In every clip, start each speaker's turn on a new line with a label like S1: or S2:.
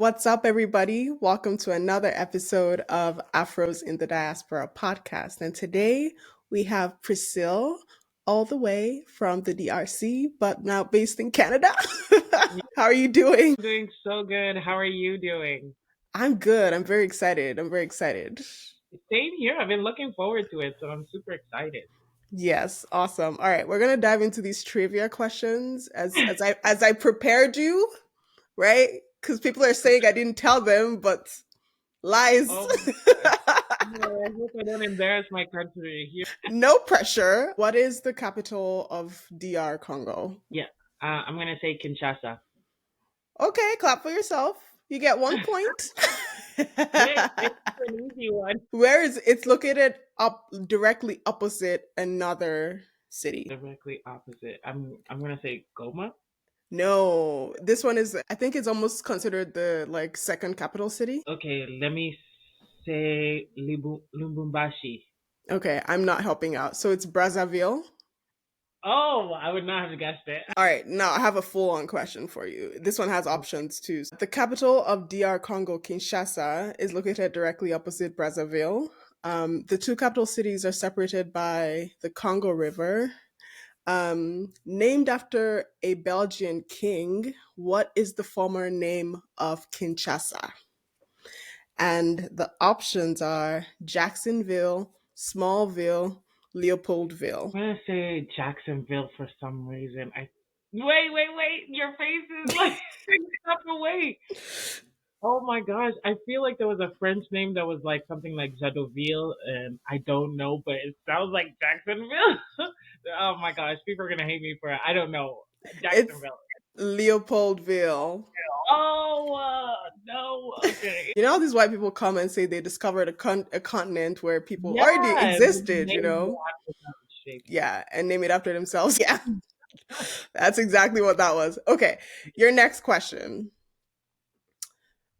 S1: What's up, everybody? Welcome to another episode of Afros in the Diaspora podcast. And today we have Priscille, all the way from the DRC, but now based in Canada.
S2: Yeah,
S1: How are you doing?
S2: I'm doing so good. How are you doing?
S1: I'm good. I'm very excited. I'm very excited.
S2: Same here. I've been looking forward to it, so I'm super excited.
S1: Yes, awesome. All right, we're gonna dive into these trivia questions as I prepared you, right? Because people are saying I didn't tell them, but lies.
S2: Oh my gosh. No, I hope I don't embarrass my country here.
S1: No pressure. What is the capital of DR Congo?
S2: Yeah, I'm gonna say Kinshasa.
S1: Okay, clap for yourself. You get 1 point.
S2: Yay, it's an easy one.
S1: Where is it's located up directly opposite another city?
S2: Directly opposite. I'm gonna say Goma.
S1: No, this one is I think it's almost considered the second capital city.
S2: Okay, let me say Lubumbashi.
S1: Okay, I'm not helping out. So it's Brazzaville.
S2: Oh, I would not have guessed it.
S1: All right, now I have a full on question for you. This one has options too. The capital of DR Congo, Kinshasa, is located directly opposite Brazzaville. The two capital cities are separated by the Congo River. Named after a Belgian king, what is the former name of Kinshasa? And the options are Jacksonville, Smallville, Leopoldville.
S2: I'm gonna say Jacksonville for some reason. Wait! Your face is like up away. Oh my gosh, I feel like there was a French name that was like something like Jadoville, and I don't know, but it sounds like Jacksonville. Oh my gosh, people are gonna hate me for it. I don't know.
S1: It's
S2: Jacksonville.
S1: Leopoldville.
S2: Oh no. Okay.
S1: You know, how these white people come and say they discovered a continent where people already
S2: Yeah,
S1: existed, you
S2: maybe
S1: know?
S2: after that shape.
S1: Yeah, and name it after themselves. Yeah, that's exactly what that was. Okay, your next question.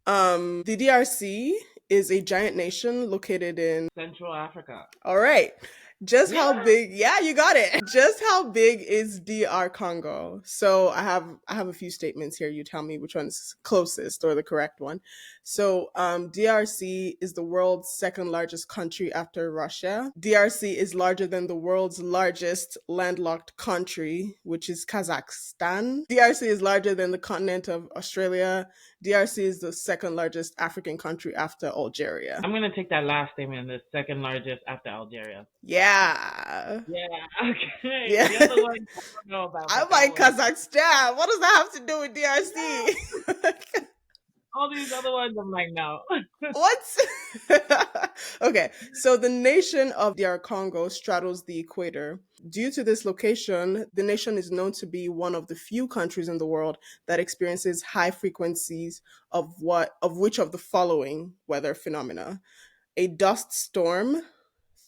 S1: The DRC is a giant nation located in.
S2: Central Africa.
S1: All right. Just how
S2: Yeah.
S1: big? Yeah, you got it. Just how big is DR Congo? So I have a few statements here. You tell me which one's closest or the correct one. So DRC is the world's second largest country after Russia. DRC is larger than the world's largest landlocked country, which is Kazakhstan. DRC is larger than the continent of Australia. DRC is the second largest African country after Algeria.
S2: I'm gonna take that last statement, the second largest after Algeria.
S1: Yeah.
S2: Yeah, okay.
S1: Yeah.
S2: The other one I don't know about,
S1: I'm
S2: but that
S1: like
S2: one.
S1: Kazakhstan. What does that have to do with
S2: Yeah.
S1: DRC?
S2: All these other ones, I'm like, no.
S1: What? Okay, so the nation of DR Congo straddles the equator. Due to this location, the nation is known to be one of the few countries in the world that experiences high frequencies of which of the following weather phenomena: a dust storm,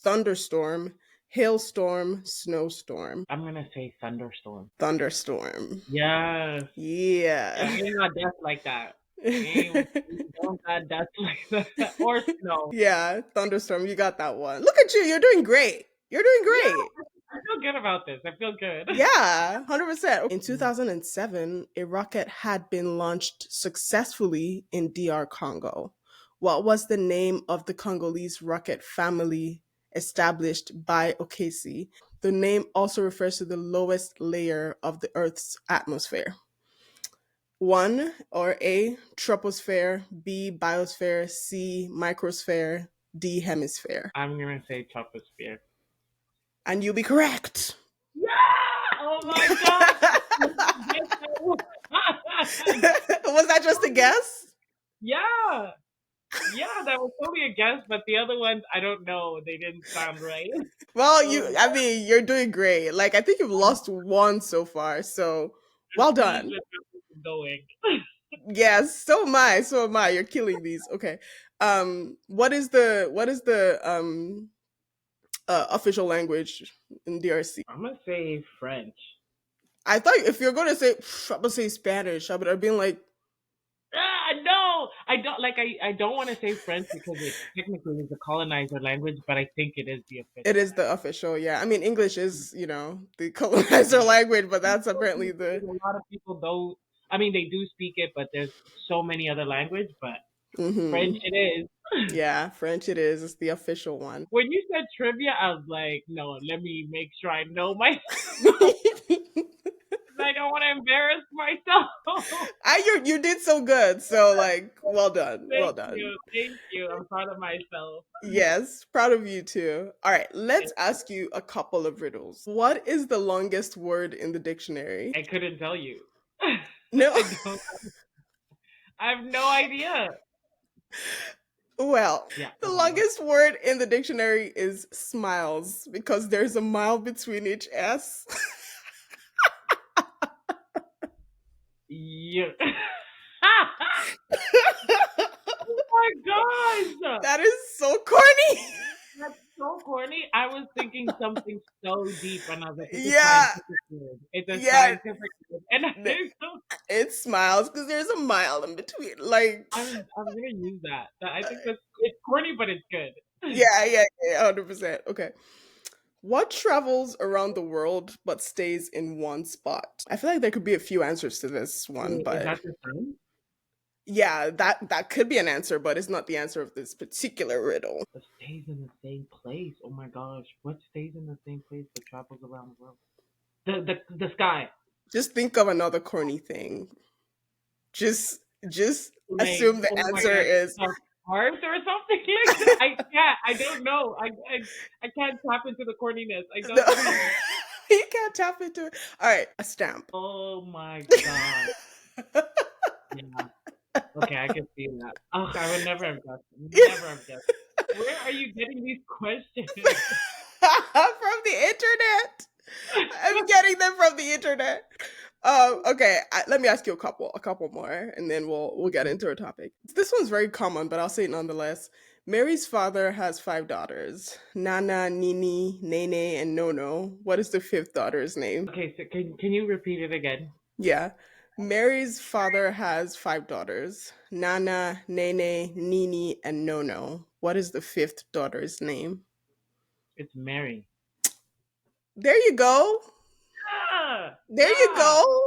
S1: thunderstorm, hailstorm, snowstorm.
S2: I'm gonna say thunderstorm.
S1: Thunderstorm.
S2: Yes. Yeah,
S1: Yeah.
S2: we ain't got dust like that. We don't got dust like that. Or snow.
S1: Yeah, thunderstorm. You got that one. Look at you. You're doing great. You're doing
S2: Yeah,
S1: great.
S2: I feel good about this. I feel good.
S1: Yeah, 100%. In 2007, a rocket had been launched successfully in DR Congo. What was the name of the Congolese rocket family established by Okesi? The name also refers to the lowest layer of the Earth's atmosphere. One or A, troposphere, B, biosphere, C, microsphere, D, hemisphere.
S2: I'm gonna say troposphere.
S1: And you'll be correct.
S2: Yeah! Oh my god! Yes, I was.
S1: Was that just a guess?
S2: Yeah! Yeah, that was totally a guess, but the other ones, I don't know. They didn't sound right.
S1: Well,
S2: So,
S1: I mean, you're doing great. Like, I think you've lost one so far. So,
S2: just
S1: well
S2: please
S1: done.
S2: let me keep going.
S1: Yes, so am I. So am I. You're killing these. Okay. What is the official language in DRC?
S2: I'm gonna say French.
S1: I thought if you're gonna say, I'm gonna say Spanish, I would have been like,
S2: No, I don't like. I don't want to say French because it technically is a colonizer language, but I think it is the
S1: it
S2: official
S1: is the official. Yeah, I mean, English is the colonizer language, but that's apparently
S2: language.
S1: the.
S2: A lot of people don't. I mean, they do speak it, but there's so many other language. But French
S1: Mm-hmm.
S2: it is.
S1: Yeah, French it is. It's the official one.
S2: When you said trivia, I was like, no, let me make sure I know myself. I don't want to embarrass myself.
S1: You did so good. So like, well done. Well
S2: Thank
S1: done.
S2: you. Thank you. I'm proud of myself.
S1: Yes, proud of you too. All right, let's ask you a couple of riddles. What is the longest word in the dictionary?
S2: I couldn't tell you.
S1: No.
S2: I don't. I have no idea.
S1: Well,
S2: Yeah, I
S1: the
S2: don't know.
S1: longest word in the dictionary is smiles because there's a mile between each S.
S2: Yeah. Oh my gosh!
S1: That is so corny.
S2: That's so corny. I was thinking something so deep, and I was like, "It's a
S1: Yeah,
S2: scientific word. It's a
S1: yeah.
S2: scientific word." And
S1: th- It smiles because there's a mile in between. Like,
S2: I'm gonna use that. I think that's it's corny, but it's good.
S1: yeah, yeah, yeah, 100%. Okay. What travels around the world but stays in one spot? I feel like there could be a few answers to this one,
S2: Wait, is
S1: but
S2: that the term?
S1: yeah, that could be an answer, but it's not the answer of this particular riddle.
S2: What stays in the same place? Oh my gosh, what stays in the same place but travels around the world? The sky.
S1: Just think of another corny thing. Just just
S2: Like,
S1: assume the
S2: oh my
S1: answer
S2: god,
S1: is
S2: the heart or something like that. I can't. I don't know. I can't tap into the corniness. I
S1: no,
S2: don't know.
S1: you can't tap into it. All right, a stamp.
S2: Oh my god. Yeah. Okay, I can see that. Oh, I would never have guessed. Never have guessed. Where are you getting these questions?
S1: From the internet. I'm getting them from the internet. Okay, let me ask you a couple more, and then we'll get
S2: Okay.
S1: into our topic. This one's very common, but I'll say it nonetheless. Mary's father has five daughters: Nana, Nini, Nene, and Nono. What is the fifth daughter's name?
S2: Okay, so can you repeat it again?
S1: Yeah, Mary's father has five daughters: Nana, Nene, Nini, and Nono. What is the fifth daughter's name?
S2: It's Mary.
S1: There you go.
S2: Yeah,
S1: There you
S2: yeah.
S1: go.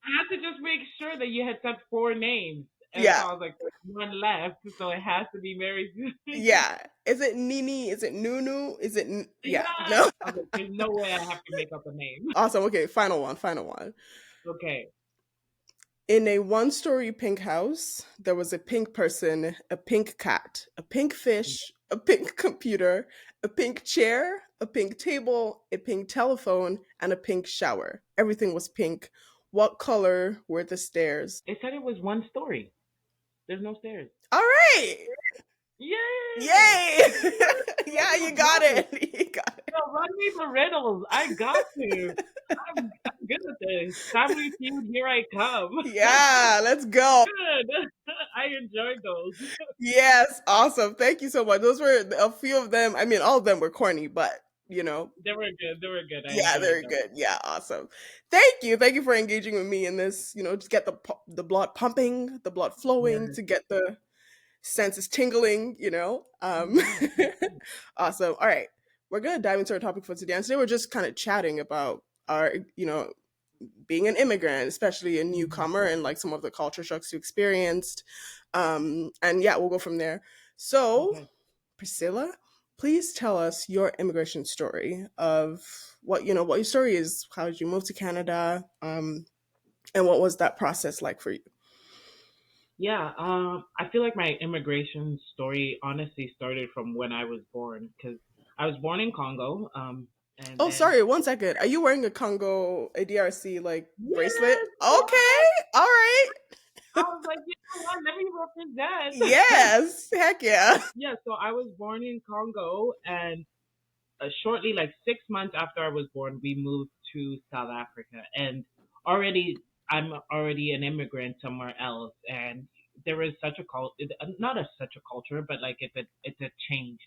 S2: I had to just make sure that you had said four names, and so
S1: Yeah,
S2: I was like, "There's one left, so it has to be Mary's."
S1: yeah. Is it Nini? Is it Nunu? Is it
S2: Yeah.
S1: yeah? No.
S2: I was like, "There's no way I have to make up a name."
S1: Awesome. Okay, final one. Final one.
S2: Okay.
S1: In a one-story pink house, there was a pink person, a pink cat, a pink fish, a pink computer, a pink chair, a pink table, a pink telephone, and a pink shower. Everything was pink. What color were the stairs?
S2: It said it was one story. There's no stairs.
S1: All right.
S2: Yay!
S1: Yay!
S2: Oh
S1: Yeah,
S2: my
S1: you got
S2: gosh.
S1: it. You got it.
S2: No, run me the riddles. I got to. I'm good at this. Family Feud, here I come.
S1: Yeah, let's go.
S2: Good. I enjoyed those.
S1: Yes, awesome. Thank you so much. Those were a few of them. I mean, all of them were corny, but
S2: They were good. They were good. I
S1: yeah,
S2: enjoyed
S1: they're
S2: them.
S1: good. Yeah, awesome. Thank you. Thank you for engaging with me in this. Just get the blood pumping, the blood flowing,
S2: Yeah.
S1: to get the senses tingling.
S2: Yeah.
S1: Awesome. All right, we're gonna dive into our topic for today. And today we're just kind of chatting about our, being an immigrant, especially a
S2: Mhm.
S1: newcomer, and like some of the culture shocks you experienced. And yeah, we'll go from there. So,
S2: Okay.
S1: Priscilla, please tell us your immigration story of what your story is. How did you move to Canada? And what was that process like for you?
S2: Yeah. I feel like my immigration story honestly started from when I was born because I was born in Congo. And
S1: Oh,
S2: then
S1: sorry, one second. Are you wearing a DRC like bracelet?
S2: yes,
S1: Okay,
S2: yes.
S1: all right.
S2: I was like, you know what? Let me represent.
S1: Yes, heck yeah.
S2: Yeah. So I was born in Congo, and shortly, like 6 months after I was born, we moved to South Africa, and already I'm already an immigrant somewhere else, and there is such a not a such a culture, but like it's a change.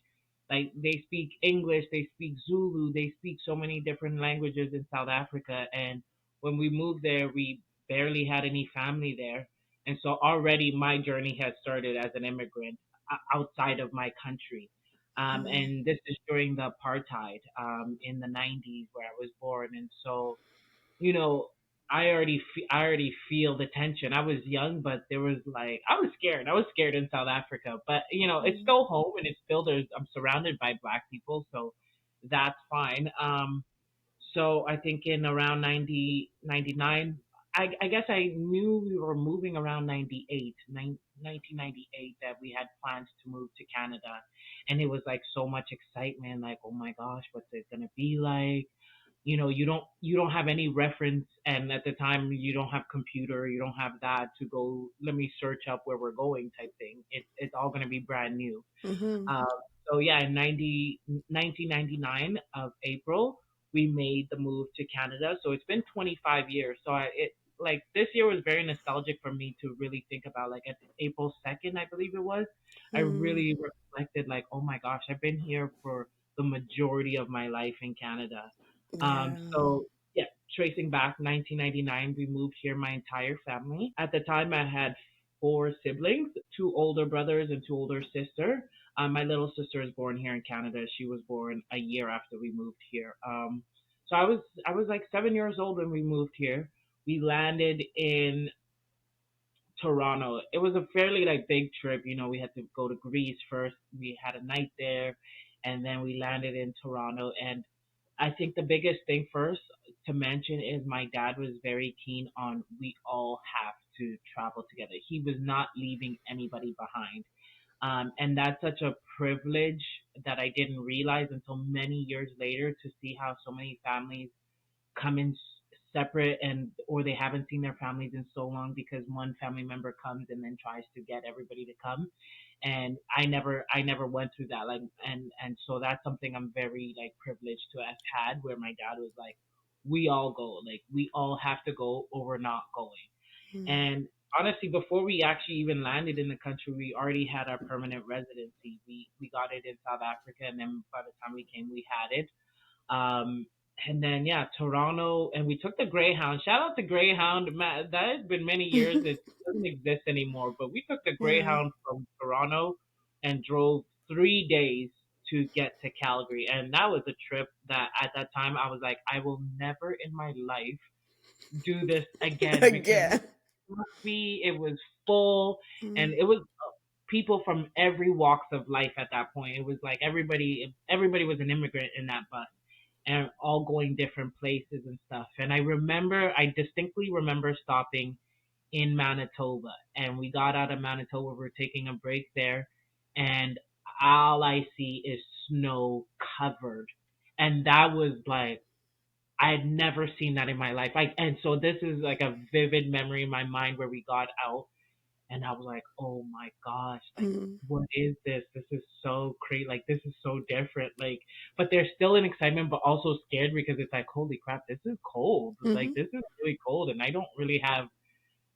S2: Like they speak English, they speak Zulu, they speak so many different languages in South Africa, and when we moved there, we barely had any family there, and so already my journey has started as an immigrant outside of my country
S1: Mhm.
S2: and this is during the apartheid in the 90s where I was born. And so, you know, I already feel the tension. I was young, but there was like I was scared. I was scared in South Africa, but you know it's
S1: Mm,
S2: still home, and it's still there's I'm surrounded by black people, so that's fine. So I think in around 1999, I guess I knew we were moving around 1998, that we had plans to move to Canada. And it was like so much excitement, like, oh my gosh, what's it going to be like? You know, you don't have any reference, and at the time you don't have computer, you don't have that to go, let me search up where we're going type thing. It's all going to be brand new.
S1: mhm,
S2: um, so yeah, in 1999 of April, we made the move to Canada. So it's been 25 years. So like this year was very nostalgic for me to really think about. Like at April 2nd, I believe it was, I
S1: mm.
S2: really reflected like, oh my gosh, I've been here for the majority of my life in Canada.
S1: Yeah.
S2: So yeah, tracing back 1999, we moved here, my entire family. At the time, I had four siblings, two older brothers and two older sisters. My little sister is born here in Canada. She was born a year after we moved here. So I was like 7 years old when we moved here. We landed in Toronto. It was a fairly like big trip. You know, we had to go to Greece first. We had a night there, and then we landed in Toronto. And I think the biggest thing first to mention is my dad was very keen on we all have to travel together. He was not leaving anybody behind. And that's such a privilege that I didn't realize until many years later, to see how so many families come in separate, and or they haven't seen their families in so long because one family member comes and then tries to get everybody to come. And I never went through that, like, and so that's something I'm very like privileged to have had, where my dad was like, we all go, like we all have to go or we're not going.
S1: Mm.
S2: And honestly, before we actually even landed in the country, we already had our permanent residency. We got it in South Africa, and then by the time we came, we had it. Um, and then yeah, Toronto, and we took the Greyhound. Shout out to Greyhound. That has been many years. It doesn't exist anymore. But we took the
S1: Yeah.
S2: Greyhound from Toronto and drove 3 days to get to Calgary, and that was a trip that at that time I was like, I will never in my life do this again, because
S1: Again.
S2: fluffy, it was full, and
S1: Mm,
S2: it was people from every walks of life at that point. It was like everybody was an immigrant in that bus, and all going different places and stuff. And I distinctly remember stopping in Manitoba, and we got out of Manitoba. We were taking a break there, and all I see is snow covered, and that was like I had never seen that in my life. And so this is like a vivid memory in my mind where we got out, and I was like, oh my gosh, like
S1: mm,
S2: what is this? This is so crazy. Like this is so different. Like, but there's still an excitement, but also scared, because it's like, holy crap, this is cold. Like
S1: mhm.
S2: this is really cold, and I don't really have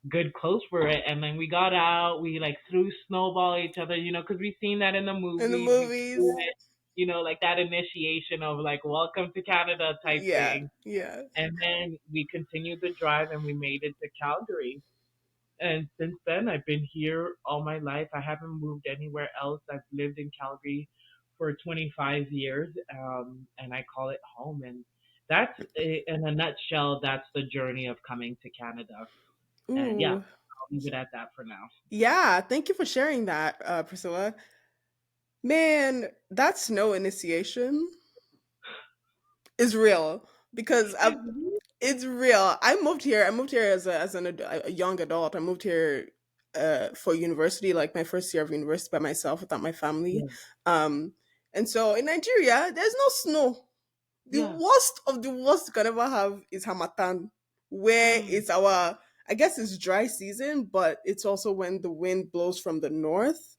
S2: good clothes for it. And then we got out, we like threw snowball at each other, because we've seen that in the
S1: In the
S2: movies. We do
S1: movies.
S2: it, like that initiation of like welcome to Canada type
S1: Yeah.
S2: thing.
S1: Yeah.
S2: And then we continued the drive, and we made it to Calgary. And since then, I've been here all my life. I haven't moved anywhere else. I've lived in Calgary for 25 years, and I call it home. And that's, in a nutshell, that's the journey of coming to Canada. And yeah,
S1: Ooh.
S2: I'll leave it at that for now.
S1: Yeah. Thank you for sharing that, Priscilla. Man, that snow initiation is real because it's real. I moved here as a young adult. I moved here for university, like my first year of university by myself without my family.
S2: Yeah,
S1: Um, and so in Nigeria, there's no snow. The
S2: yeah.
S1: worst of the worst you can ever have is Hamatan, where
S2: Mm.
S1: it's our, I guess it's dry season, but it's also when the wind blows from the north.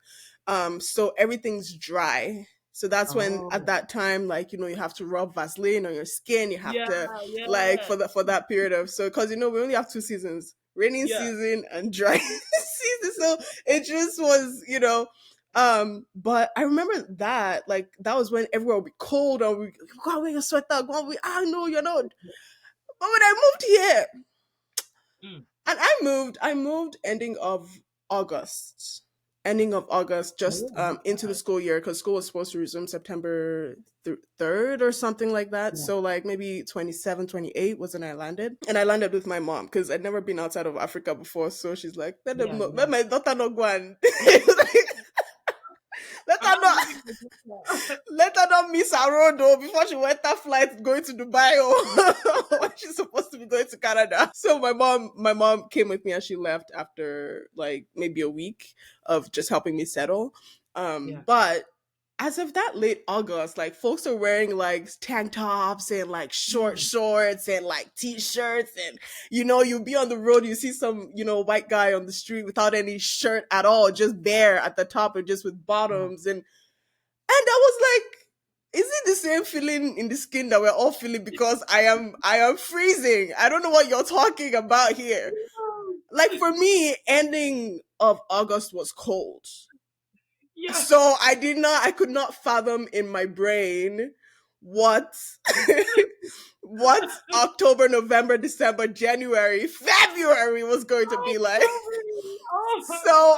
S1: So everything's dry. So that's when at
S2: Oh,
S1: that time, like, you have to rub Vaseline on your skin. You have
S2: yeah,
S1: to, like,
S2: yeah,
S1: for that period of, so because we only have two seasons, raining
S2: yeah.
S1: season and dry season. So it just was, but I remember that, like, that was when everywhere would be cold and we go and wear your sweater, go and we, no, you're not. But when I moved here,
S2: Mm.
S1: and I moved ending of August. ending of August, just
S2: Oh my
S1: into the
S2: god.
S1: school year, because school was supposed to resume September 3rd or something like that.
S2: Yeah.
S1: So like maybe 27, 28 was when I landed. And I landed with my mom because I'd never been outside of Africa before. So she's like, let them
S2: Yeah,
S1: know, let
S2: yeah.
S1: my daughter not go and let
S2: I'm
S1: her
S2: not
S1: not
S2: leaving my sister.
S1: let her not miss her road though before she went that flight going to Dubai or when she's supposed to be going to Canada. So my mom came with me and she left after like maybe a week of just helping me settle.
S2: Yeah.
S1: But as of that late August, like folks are wearing like tank tops and like short
S2: Mm,
S1: shorts and like t-shirts, and you be on the road, you see some, white guy on the street without any shirt at all, just bare at the top and just with
S2: yeah.
S1: bottoms, and I was like, is it the same feeling in the skin that we're all feeling? Because I am freezing. I don't know what you're talking about here. Like for me, ending of August was cold.
S2: Yeah.
S1: So I could not fathom in my brain what what October, November, December, January, February was going to
S2: Oh,
S1: be like.
S2: sorry. Oh,
S1: So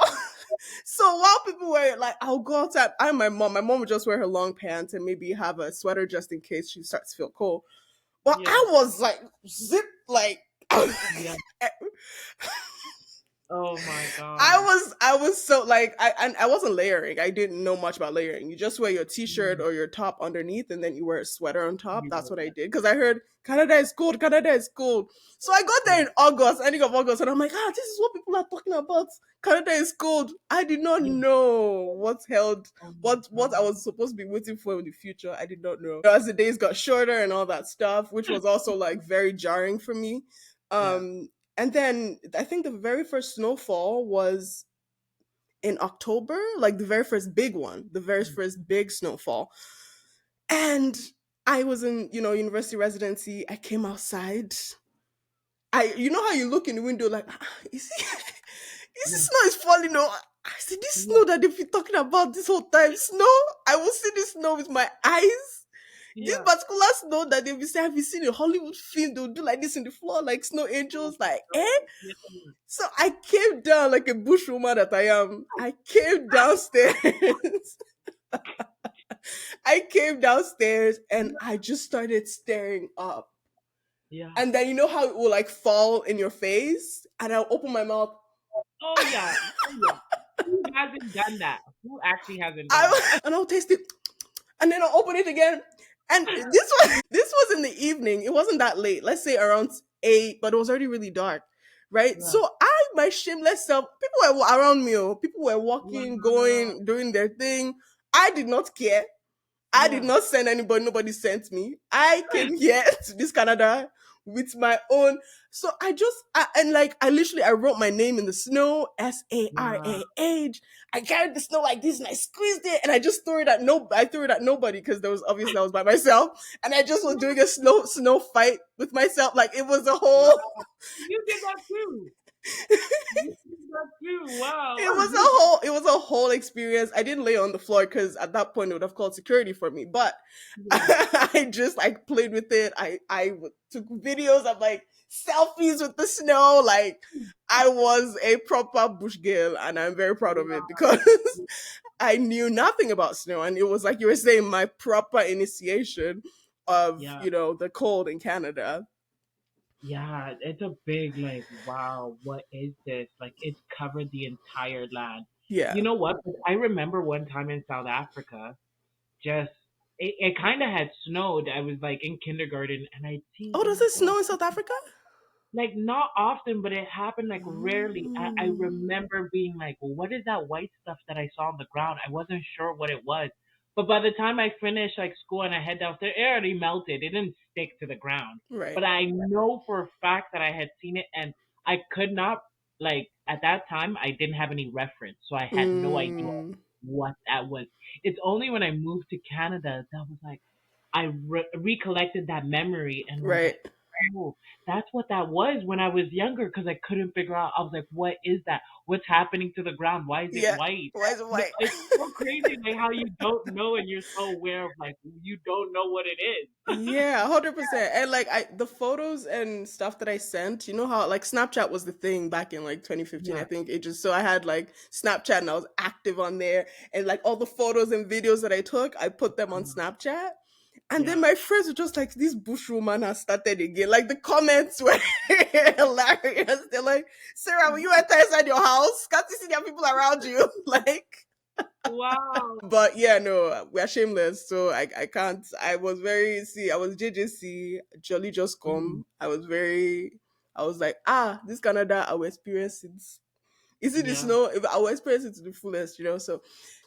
S1: so while people were like, I'll go outside, I'm my mom would just wear her long pants and maybe have a sweater just in case she starts to feel cold. But
S2: yeah.
S1: I was like zip like
S2: Yeah. Oh my
S1: I
S2: god.
S1: was I was so like I wasn't layering. I didn't know much about layering. You just wear your t-shirt
S2: Mm,
S1: or your top underneath and then you wear a sweater on top.
S2: you
S1: That's
S2: know
S1: what I
S2: that.
S1: did because I heard Canada is cold, Canada is cold. So I got there
S2: Yeah.
S1: in August, ending of August, and I'm like, this is what people are talking about. Canada is cold. I did not
S2: Yeah.
S1: know what's held,
S2: Oh my
S1: what I
S2: god.
S1: was supposed to be waiting for in the future. I did not know. As the days got shorter and all that stuff, which was also like very jarring for me.
S2: Yeah.
S1: And then I think the very first snowfall was in October, like the very first big one, the very
S2: Mm,
S1: first big snowfall. And I was in, university residency. I came outside. You know how you look in the window like, is it, is
S2: yeah.
S1: this snow is falling? No, I said, this
S2: Yeah.
S1: snow that they've been talking about this whole time, snow. I will see this snow with my eyes. This
S2: Yeah.
S1: particular snow that they've been saying, have you seen a Hollywood film? They'll do like this in the floor, like snow
S2: Oh
S1: angels,
S2: my
S1: like, eh?
S2: god. Yeah.
S1: So I came down like a bushwoman that I am. I came downstairs. I came downstairs and I just started staring up.
S2: Yeah.
S1: And then you know how it will like fall in your face? And I'll open my mouth.
S2: Oh yeah. Oh yeah. Who hasn't done that? Who actually hasn't done
S1: I
S2: that?
S1: and I'll taste it. And then I'll open it again. And this was in the evening. It wasn't that late. Let's say around 8, but it was already really dark. Right?
S2: Yeah.
S1: So my shameless self, people were around me. Oh, people were walking,
S2: Wow.
S1: going, doing their thing. I did not care. I did
S2: Yeah.
S1: not send anybody. Nobody sent me. I came here to this Canada with my own. So and like I literally I wrote my name in the snow,
S2: Wow.
S1: Sarah. I carried the snow like this and I squeezed it and I just threw it at I threw it at nobody because there was obviously I was by myself and I just was doing a snow fight with myself. Like it was a whole
S2: Wow. You did that too. You did that too. Wow.
S1: it was a whole experience. I didn't lay on the floor because at that point it would have called security for me. But
S2: Yeah.
S1: I just like played with it. Took videos of like selfies with the snow. Like I was a proper bush girl, and I'm very proud of it
S2: Wow.
S1: because I knew nothing about snow, and it was like you were saying, my proper initiation of
S2: Yeah.
S1: the cold in Canada.
S2: Yeah. It's a big like, wow, what is this? Like it's covered the entire land. You
S1: Yeah.
S2: know what? I remember one time in South Africa, just it kind of had snowed. I was like in kindergarten and I'd seen,
S1: Oh,
S2: oh
S1: does
S2: my
S1: it
S2: god,
S1: snow in South Africa?
S2: like not often, but it happened like rarely. I
S1: Mm.
S2: remember being like, well, what is that white stuff that I saw on the ground? I wasn't sure what it was. But by the time I finished like school and I head downstairs, it already melted. It didn't stick to the ground.
S1: Right.
S2: But I know for a fact that I had seen it and I could not like at that time I didn't have any reference. So I had no idea
S1: Mm.
S2: what that was. It's only when I moved to Canada that was like I recollected that memory and was
S1: Right.
S2: like, oh, that's what that was when I was younger because I couldn't figure out. I was like, what is that? What's happening to the ground? Why is it
S1: Yeah.
S2: white?
S1: Why is it
S2: No,
S1: white?
S2: it's so crazy, like how you don't know and you're so aware of like you don't know what it is.
S1: Yeah, 100%. And like the photos and stuff that I sent, you know how like Snapchat was the thing back in like 2015, I
S2: Yeah,
S1: think. It just so I had like Snapchat and I was active on there, and like all the photos and videos that I took, I put them on Snapchat. And then
S2: yeah.
S1: my friends were just like, this bush woman has started again. Like the comments were hilarious. They're like, Sarah, when you enter inside your house, can't you see there are people around you? Like,
S2: Wow.
S1: but yeah, no, we are shameless. So I can't. I was very, see, I was JJC, Jolly Just
S2: Mhm.
S1: Come. I was like, this Canada, I will experience it. Is it the
S2: Yeah,
S1: snow? If I will experience it to the fullest, you know? So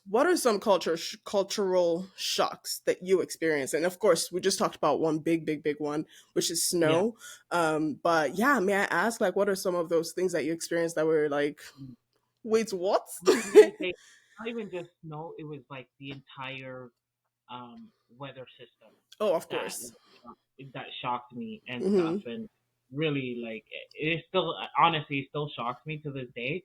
S1: what are some cultural shocks that you experience? And of course, we just talked about one big one, which is
S2: yeah.
S1: snow. But yeah, may I ask, like, what are some of those things that you experienced that were like, wait, what?
S2: I'm gonna say not even just snow. It was like the entire weather system
S1: Oh, of
S2: that
S1: course.
S2: that shocked me and stuff,
S1: Hmm.
S2: and really like it still honestly it still shocks me to this day.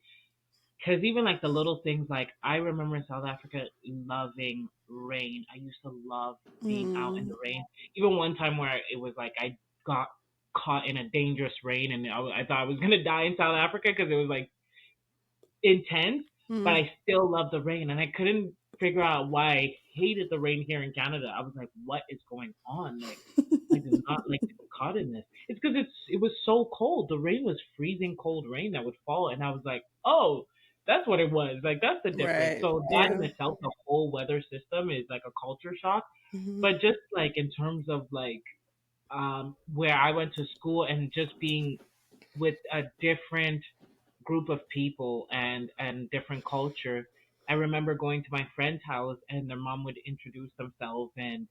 S2: Because even like the little things, like I remember in South Africa loving rain. I used to love being out in
S1: Mm,
S2: the rain. Even one time where it was like I got caught in a dangerous rain and I thought I was gonna die in South Africa because it was like intense, but
S1: mm.
S2: I still love the rain, and I couldn't figure out why I hated the rain here in Canada. I was like, what is going on? Like, I do not like to be caught in this. It's because it was so cold. The rain was freezing cold rain that would fall, and I was like, oh, that's what it was. Like that's the difference.
S1: Right.
S2: So that in
S1: Yeah.
S2: itself, the whole weather system is like a culture shock.
S1: Hmm.
S2: But just like in terms of like where I went to school and just being with a different group of people and different culture. I remember going to my friend's house and their mom would introduce themselves and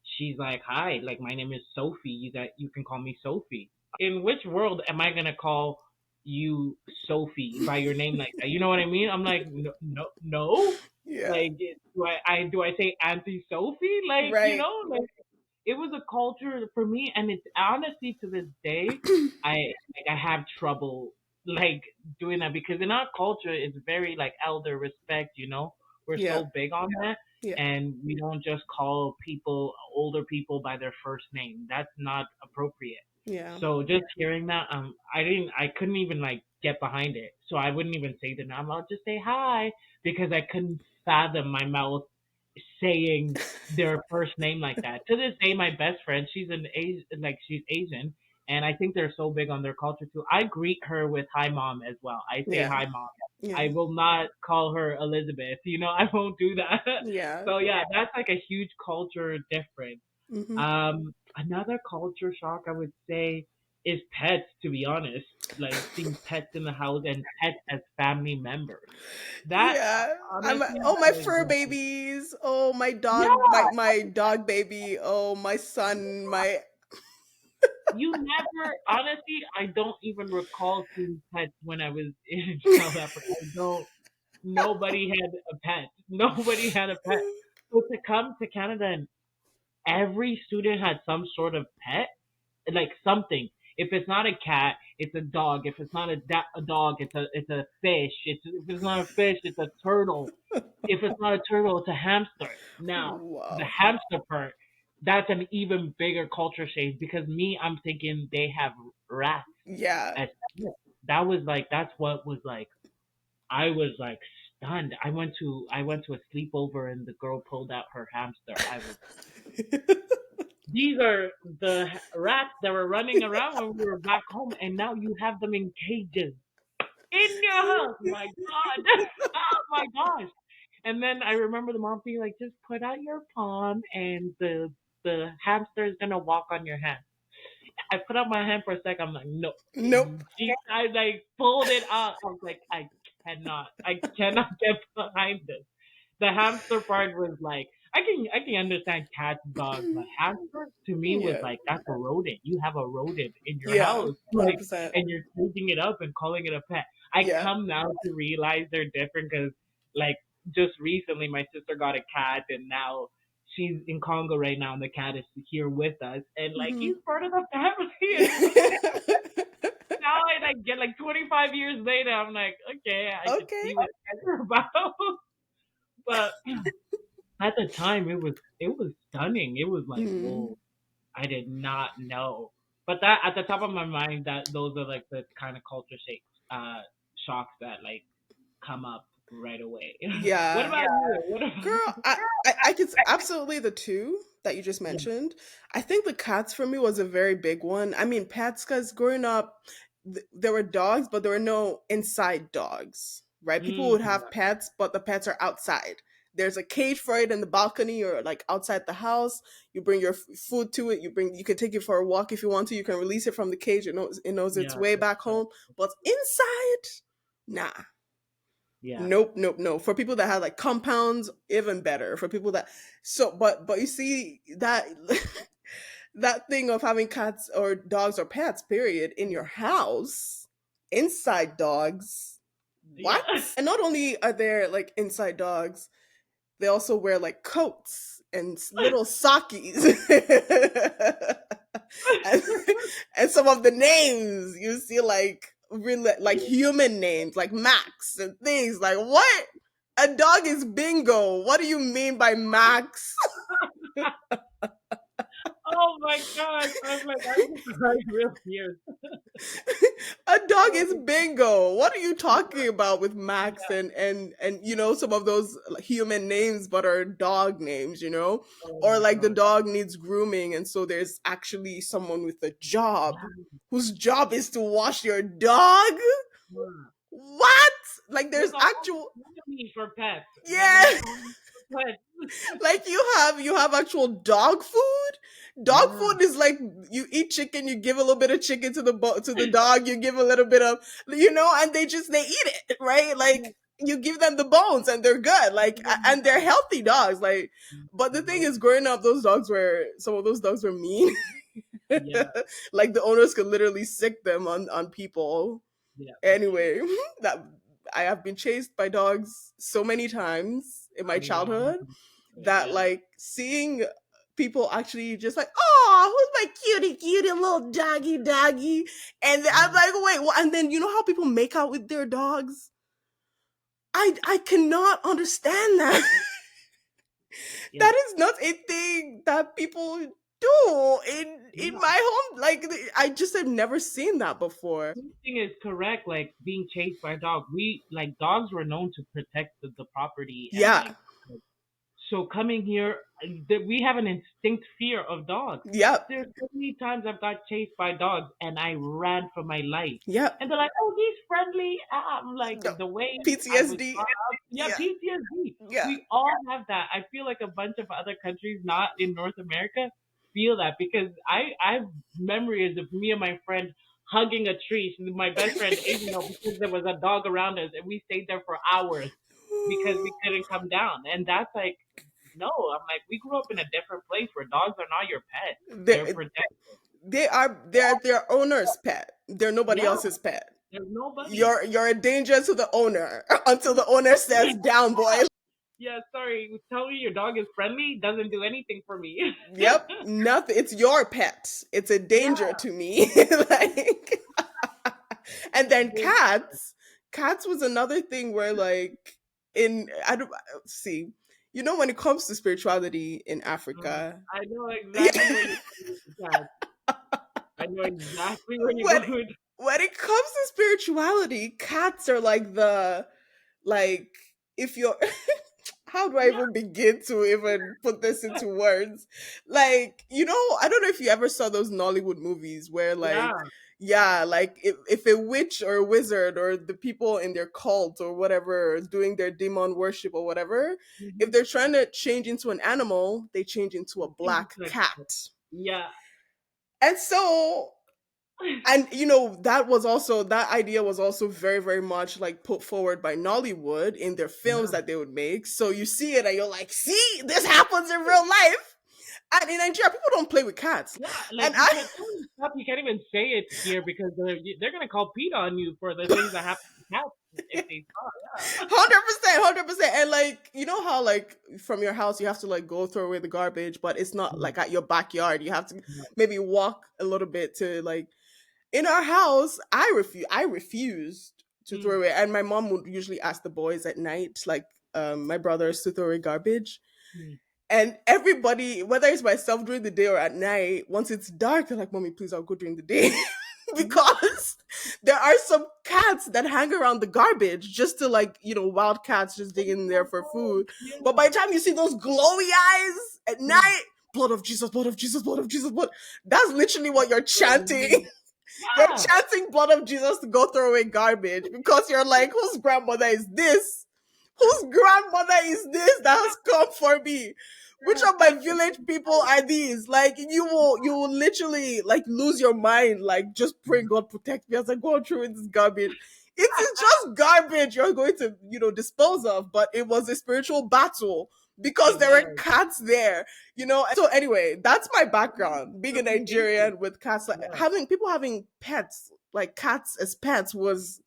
S2: she's like, "Hi, like my name is Sophie. You can call me Sophie." In which world am I gonna call you Sophie by your name like that? You know what I mean? I'm like, no, no, no.
S1: Yeah.
S2: Like, do I say Auntie Sophie? Like, you
S1: Right.
S2: know, like it was a culture for me, and it's honestly to this day, I have trouble like doing that because in our culture it's very like elder respect. You know, we're
S1: Yeah.
S2: so big on that,
S1: Yeah.
S2: and we don't just call people older people by their first name. That's not appropriate.
S1: Yeah.
S2: So just hearing that, I couldn't even like get behind it. So I wouldn't even say the name. I'll just say hi because I couldn't fathom my mouth saying their first name like that. To this day, my best friend, she's an Asian, like she's Asian, and I think they're so big on their culture too. I greet her with "Hi, mom" as well. I say
S1: Yeah.
S2: "Hi, mom."
S1: Yeah.
S2: I will not call her Elizabeth. You know, I won't do that.
S1: Yeah.
S2: So yeah, that's like a huge culture difference.
S1: Hmm.
S2: Another culture shock I would say is pets. To be honest, like seeing pets in the house and pets as family members. That
S1: Yeah.
S2: honestly
S1: Oh, my
S2: was
S1: fur
S2: like,
S1: babies. Oh, my dog,
S2: yeah.
S1: my dog baby. Oh, my son, my
S2: You never, honestly, I don't even recall seeing pets when I was in South Africa. I don't, nobody had a pet. Nobody had a pet. So to come to Canada and every student had some sort of pet, like something. If it's not a cat, it's a dog. If it's not a dog, it's a fish. If it's not a fish, it's a turtle. If it's not a turtle, it's a hamster. Now, the
S1: Wow.
S2: hamster part, that's an even bigger culture change because me, I'm thinking they have rats
S1: Yeah.
S2: as pets. That was like that's what was like I was like stunned. I went to a sleepover and the girl pulled out her hamster. I was these are the rats that were running around when we were back home and now you have them in cages in your house. My God. Oh my gosh. And then I remember the mom being like, just put out your palm and the hamster is gonna walk on your hand. I put out my hand for a second, I'm like, no.
S1: Nope.
S2: I like pulled it out. I was like, I cannot get behind this. The hamster part was like I can understand cats, dogs, but hamster to me was
S1: Yeah.
S2: like that's a rodent. You have a rodent in your
S1: Yeah.
S2: house, like,
S1: 100%.
S2: and you're taking it up and calling it a pet. I
S1: Yeah.
S2: come now to realize they're different because like just recently my sister got a cat and now she's in Congo right now, and the cat is here with us, and like
S1: Mhm.
S2: he's part of the family. And like now, I like get like 25 years later, I'm like, okay, I could
S1: Okay.
S2: see what you guys are about. But at the time, it was stunning. It was like,
S1: Mm.
S2: whoa, I did not know. But that at the top of my mind, that those are like the kind of culture shakes, shocks that like come up right away. What
S1: Yeah.
S2: about you? What
S1: Girl,
S2: about
S1: I could absolutely the two that you just
S2: yeah.
S1: mentioned. I think the cats for me was a very big one. I mean, pets, because growing up, there were dogs, but there were no inside dogs, right? People would
S2: Mm,
S1: have pets, but the pets are outside. There's a cage for it in the balcony or like outside the house. You bring your food to it. You can take it for a walk if you want to. You can release it from the cage. It knows its
S2: yeah,
S1: way
S2: that's
S1: back
S2: true.
S1: home. But inside, nah.
S2: Yeah,
S1: Nope, nope, no. For people that have like compounds, even better. For people that but you see that that thing of having cats or dogs or pets, period, in your house, inside dogs,
S2: yeah,
S1: what? And not only are there like inside dogs, they also wear like coats and little sockies. and, and some of the names you see like really like human names like Max and things like what? A dog is Bingo. What do you mean by Max?
S2: oh my gosh, I'm like, I'm just like real tears.
S1: A dog
S2: Oh,
S1: is Bingo. What are you talking about with Max
S2: yeah.
S1: and some of those like, human names but are dog names,
S2: Oh
S1: Or
S2: my
S1: like the
S2: god.
S1: dog needs grooming and so there's actually someone with a job
S2: Yeah.
S1: whose job is to wash your dog?
S2: Yeah.
S1: What? Like
S2: There's
S1: there's
S2: a whole
S1: actual
S2: economy for pets. There's an
S1: yeah.
S2: economy for pets.
S1: Like you have actual dog food. Dog
S2: Yeah.
S1: food is like you eat chicken, you give a little bit of chicken to the dog, you give a little bit of and they eat it, right?
S2: Yeah.
S1: Like you give them the bones and they're good, like and they're healthy dogs. Like, but the thing is, growing up, some of those dogs were mean.
S2: Yeah.
S1: Like the owners could literally sick them on people.
S2: Yeah. That's true.
S1: Anyway, that I have been chased by dogs so many times in my
S2: Yeah.
S1: childhood that
S2: Yeah.
S1: like seeing people actually just like, oh, who's my cutie little doggy, and I'm
S2: Yeah.
S1: like, wait, what? And then you know how people make out with their dogs? I cannot understand that.
S2: Yeah.
S1: That is not a thing that people do in
S2: Yeah.
S1: my home. Like I just have never seen that before.
S2: Something is correct. Like being chased by a dog. We like dogs were known to protect the property and
S1: Yeah.
S2: so coming here, we have an instinct fear of dogs.
S1: Yep.
S2: There's so many times I've got chased by dogs and I ran for my life.
S1: Yep.
S2: And they're like, "Oh, he's friendly." I'm like,
S1: No.
S2: the way I was
S1: PTSD.
S2: brought up. Yeah,
S1: Yeah.
S2: PTSD.
S1: Yeah.
S2: We all have that. I feel like a bunch of other countries, not in North America, feel that because I have memories of me and my friend hugging a tree. My best friend, because there was a dog around us, and we stayed there for hours because we couldn't come down. And that's like, no, I'm like, we grew up in a different place where dogs are not your pet. They're
S1: they
S2: protected.
S1: they're their owner's pet. They're nobody
S2: Yeah,
S1: else's pet.
S2: there's nobody.
S1: You're a danger to the owner until the owner says down boy.
S2: Yeah, sorry. Tell me your dog is friendly doesn't do anything for me.
S1: Yep, nothing. It's your pet. It's a danger
S2: Yeah.
S1: to me. Like and then cats was another thing where like in I don't see when it comes to spirituality in Africa.
S2: I know exactly where you're going with that. I know exactly where you're
S1: when
S2: going with.
S1: when it comes to spirituality, cats are like like if you're how do I
S2: Yeah,
S1: even begin to even put this into words? Like, I don't know if you ever saw those Nollywood movies where
S2: yeah.
S1: like yeah, like if a witch or a wizard or the people in their cult or whatever is doing their demon worship or whatever, if
S2: Mm-hmm.
S1: they're trying to change into an animal, they change into a black
S2: Like,
S1: cat.
S2: yeah.
S1: And so and that idea was also very very much like put forward by Nollywood in their films
S2: Yeah.
S1: that they would make, so you see it and you're like, see, this happens in real life. And in Nigeria people don't play with cats.
S2: Yeah, like
S1: And
S2: you
S1: I
S2: can't tell them stuff. You can't even say it here because they're gonna call PETA on you for the things that happen to cats. if they saw, yeah.
S1: 100%, 100%. And like, you know how like from your house you have to like go throw away the garbage, but it's not
S2: Mm,
S1: like at your backyard. You have to
S2: no,
S1: maybe walk a little bit to like in our house. I refused to throw
S2: mm,
S1: away, and my mom would usually ask the boys at night, like my brothers, to throw away garbage.
S2: mm.
S1: And everybody, whether it's myself during the day or at night, once it's dark, they're like, "Mommy, please, I'll go during the day."
S2: Yeah,
S1: Because there are some cats that hang around the garbage just to like, wild cats just
S2: oh
S1: digging in
S2: my
S1: there for
S2: God,
S1: food. But by
S2: yeah.
S1: the time you see those glowy eyes at
S2: Mm.
S1: night, blood of Jesus, blood of Jesus, blood of Jesus, blood. That's literally what you're chanting.
S2: Really?
S1: You're
S2: Yeah.
S1: chanting blood of Jesus to go throw away garbage because you're like, whose grandmother is this? Whose grandmother is this that has come for me? Which
S2: Yes,
S1: of my
S2: and
S1: village people are these? Like you will literally like lose your mind, like just pray God protect me as I go through with this garbage. It is just garbage you're going to, dispose of, but it was a spiritual battle because
S2: it
S1: there were
S2: was.
S1: cats there. So anyway, that's my background. Being a
S2: Reputation.
S1: Nigerian with cats, like
S2: Yeah.
S1: having people having pets, like cats as pets was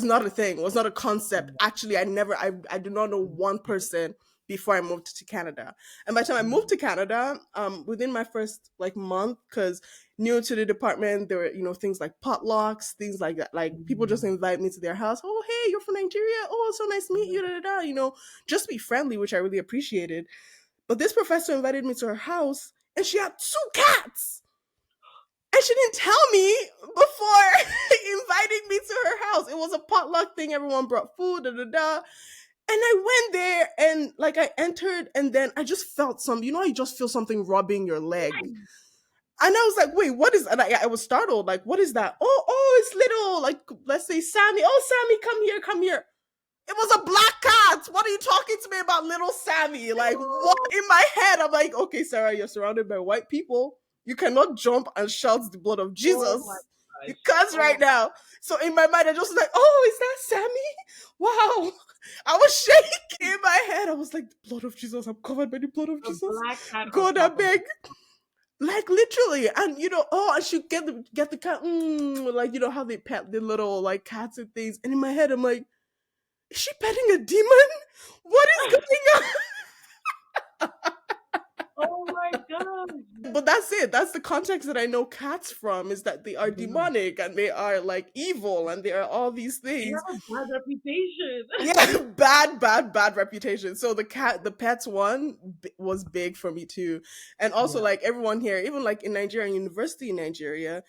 S1: not a thing, was not a concept.
S2: Mm,
S1: Actually, I do not know
S2: mm,
S1: one person before I moved to Canada. And by the time I moved
S2: mm,
S1: to Canada, within my first like month, because new to the department, there were, things like potlucks, things like that. Like people just
S2: mm,
S1: invite me to their house. Oh, hey, you're from Nigeria. Oh, so nice to meet you.
S2: yeah.
S1: Da, da, da. Just be friendly, which I really apprecited. But this professor invited me to her house and she had two cats. And she didn't tell me before inviting me to her house. It was a potluck thing. Everyone brought food, da da da. And I went there and like I entered and then I just felt you just feel something rubbing your leg. And I was like, wait, what is, and I was startled. Like, what is that? Oh, it's little, like, let's say Sammy. Oh, Sammy, come here, come here. It was a black cat. What are you talking to me about little Sammy? Like, what?
S2: Oh,
S1: In my head, I'm like, okay, Sarah, you're surrounded by white people. You cannot jump and shout the blood of
S2: oh my
S1: Jesus. You
S2: gosh.
S1: can't
S2: Oh,
S1: right now. So in my mind, I just was like, oh, is that Sammy? Wow. I was shaking in my head. I was like, the blood of Jesus. I'm covered by the blood of
S2: a
S1: Jesus.
S2: black cat on
S1: God, I
S2: top of
S1: beg.
S2: it.
S1: Like literally, and I should get the cat, like how they pet the little like cats and things. And in my head, I'm like, is she petting a demon? What is going on?
S2: Oh my gosh.
S1: But that's it. That's the context that I know cats from, is that they are
S2: Yeah.
S1: demonic and they are like evil and they are all these
S2: They
S1: things.
S2: have a bad reputation.
S1: Yeah, bad, bad, bad reputation. So the pets one was big for me too, and also
S2: Yeah.
S1: like everyone here, even like in Nigeria, university in Nigeria,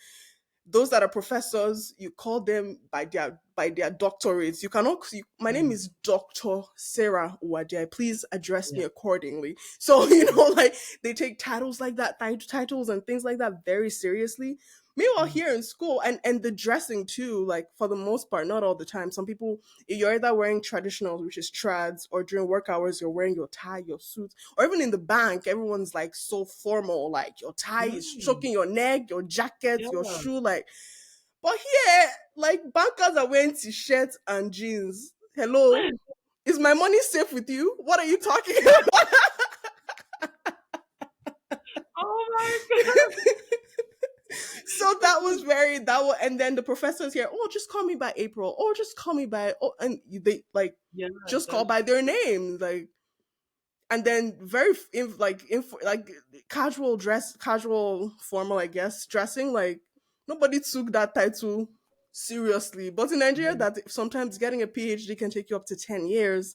S1: those that are professors, you call them by their doctorates. You cannot. My name
S2: Mm,
S1: is Doctor Sarah Uwajai. Please address
S2: yeah.
S1: me accordingly. So
S2: Mm,
S1: like they take titles like that, titles and things like that very seriously. Meanwhile,
S2: mm,
S1: here in school, and the dressing too, like for the most part, not all the time. Some people, you're either wearing traditional, which is trads, or during work hours, you're wearing your tie, your suit, or even in the bank, everyone's like so formal, like your tie is
S2: mm.
S1: choking your neck, your jacket, your
S2: Yeah.
S1: shoe, like. But here, like bankers are wearing t-shirts and jeans. Hello, is my money safe with you? What are you talking about?
S2: Oh my god.
S1: So and then the professors here, oh, just call me by April, or just call me by, oh, and they like
S2: Yeah,
S1: just call
S2: that's
S1: by their names, like. And then very like casual dress, casual formal, I guess, dressing, like nobody took that title seriously. But in Nigeria,
S2: yeah.
S1: that sometimes getting a PhD can take you up to 10 years.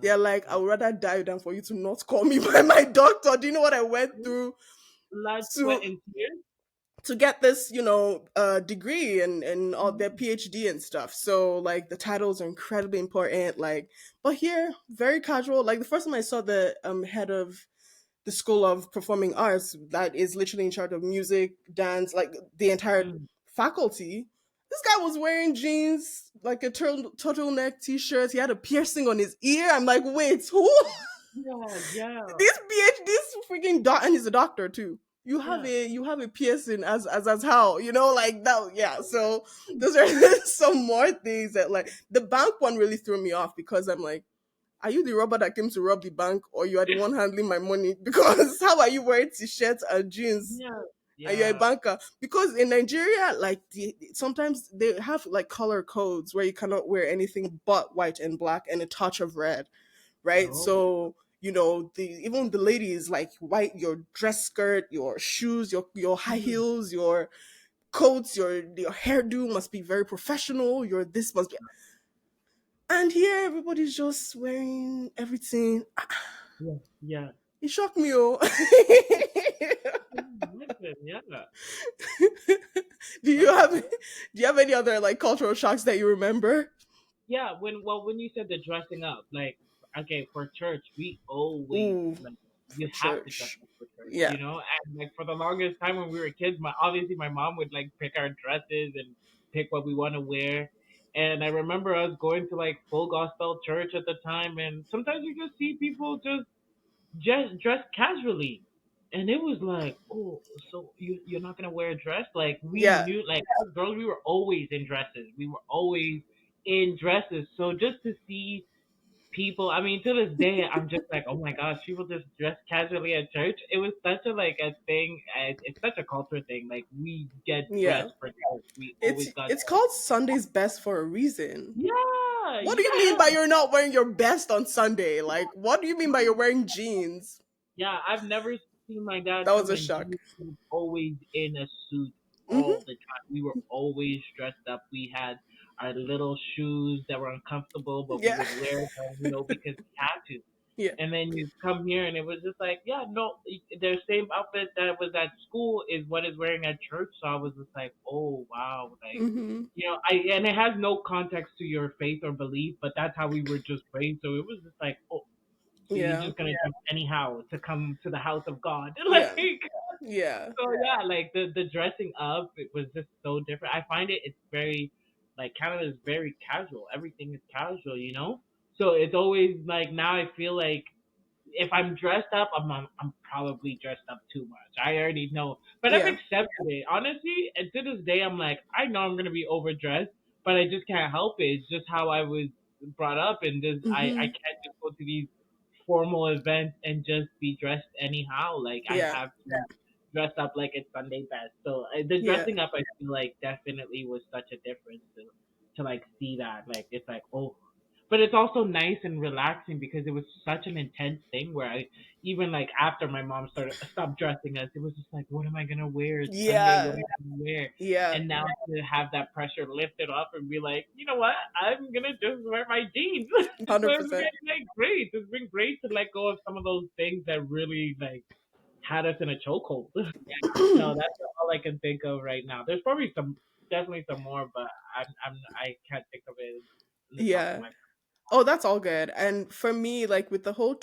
S1: They're
S2: Wow.
S1: like, I
S2: Wow.
S1: would rather die than for you to not call me by my doctor. Do you know what I went through
S2: Blood, sweat,
S1: to
S2: and tears.
S1: get this, degree and all their
S2: Mhm.
S1: PhD and stuff. So like the titles are incredibly important. Like, but here, very casual. Like the first time I saw the head of the School of Performing Arts, that is literally in charge of music, dance, like the entire
S2: Mm.
S1: faculty. This guy was wearing jeans, like a turtleneck t-shirt. He had a piercing on his ear. I'm like, wait, who?
S2: Yeah, yeah,
S1: This freaking and he's a doctor too.
S2: yeah.
S1: You have a piercing as how, like that. Yeah. So those are some more things that like the bank one really threw me off because I'm like, are you the robber that came to rob the bank, or you are the one handling my money? Because how are you wearing t-shirts and jeans?
S2: Yeah,
S1: and you're a
S2: Yeah.
S1: banker. Because in Nigeria, like sometimes they have like color codes where you cannot wear anything but white and black and a touch of red, right?
S2: Oh.
S1: So the even the ladies like white, your dress skirt, your shoes, your high
S2: Mhm.
S1: heels, your coats, your hairdo must be very professional. Your this must be, and here everybody's just wearing everything.
S2: Yeah. Yeah.
S1: It shocked me, oh.
S2: Listen, yeah.
S1: do you
S2: That's
S1: have
S2: true.
S1: do you have any other like cultural shocks that you remember?
S2: Yeah, when you said the dressing up, like okay, for church, we always
S1: Ooh,
S2: like you have to dress
S1: church.
S2: up for church,
S1: Yeah,
S2: and like for the longest time when we were kids, my mom would like pick our dresses and pick what we want to wear. And I remember us going to like full gospel church at the time, and sometimes you just see people just dressed casually. And it was like, oh, so you're not gonna wear a dress? Like we
S1: yeah,
S2: knew, like us girls, we were always in dresses. We were always in dresses. So just to see people, I mean, to this day, I'm just like, oh my gosh, people just dress casually at church. It was such a like a thing. It's such a culture thing. Like we get
S1: yeah.
S2: dressed for church. We
S1: It's
S2: always got
S1: it's called Sunday's best for a reason.
S2: yeah,
S1: What do you mean
S2: yeah.
S1: by you're not wearing your best on Sunday? Like, what do you mean by you're wearing jeans?
S2: Yeah, I've never seen my dad
S1: That was
S2: come
S1: a
S2: in
S1: shock.
S2: jeans. He was always in a suit
S1: Hmm.
S2: all the time. We were always dressed up. We had our little shoes that were uncomfortable, but we
S1: Yeah,
S2: would wear them, because we had to.
S1: yeah,
S2: And then you come here, and it was just like, yeah, no, their same outfit that was at school is what is wearing at church. So I was just like, oh wow, like
S1: hmm,
S2: I and it has no context to your faith or belief, but that's how we were just raised. So it was just like, oh, so you're
S1: yeah,
S2: just gonna dress anyhow to come to the house of God, like
S1: yeah, yeah,
S2: so yeah, like the dressing up, it was just so different. I find it's very like Canada is very casual. Everything is casual. So it's always like now I feel like if I'm dressed up, I'm probably dressed up too much. I already know, but I've
S1: yeah.
S2: accepted it. Honestly, and to this day, I'm like, I know I'm gonna be overdressed, but I just can't help it. It's just how I was brought up, and this I
S1: Hmm.
S2: can't just go to these formal events and just be dressed anyhow. Like I
S1: Yeah,
S2: have to dress up like it's Sunday best. So the
S1: yeah,
S2: dressing up, I feel like definitely was such a difference to like see that. Like it's like oh, but it's also nice and relaxing because it was such an intense thing where I even like after my mom started stopped dressing us, it was just like what am I gonna wear? It's Sunday. What
S1: yeah,
S2: am I gonna wear?
S1: yeah.
S2: And now to have that pressure lifted off and be like, you know what? I'm gonna just wear my jeans. So it's
S1: 100%.
S2: been like great. It's been great to let go of some of those things that really like had us in a chokehold. No, that's all I can think of right now. There's probably definitely some more, but I can't think of it in the top of
S1: Yeah.
S2: my.
S1: Oh, that's all good. And for me, like with the whole,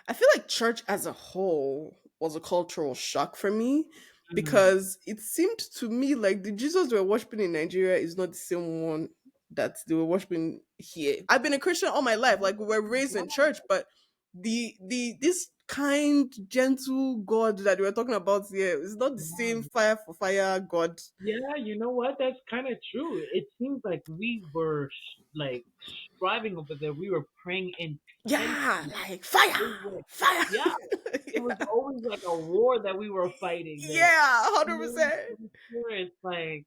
S1: I feel like church as a whole was a cultural shock for me
S2: Mm,
S1: because it seemed to me like the Jesus we're worshiping in Nigeria is not the same one that they were worshiping here. I've been a Christian all my life, like we were raised in church, but the this kind, gentle God that we were talking about here is not the same
S2: yeah.
S1: fire for fire God.
S2: Yeah, you know what? That's kind of true. It seems like we were like striving over there. We were praying
S1: Yeah,
S2: intensely.
S1: like fire,
S2: It was,
S1: fire.
S2: yeah, it was
S1: Yeah.
S2: always like a war that we were fighting. The
S1: Yeah,
S2: Holy
S1: 100%.
S2: Spirit, like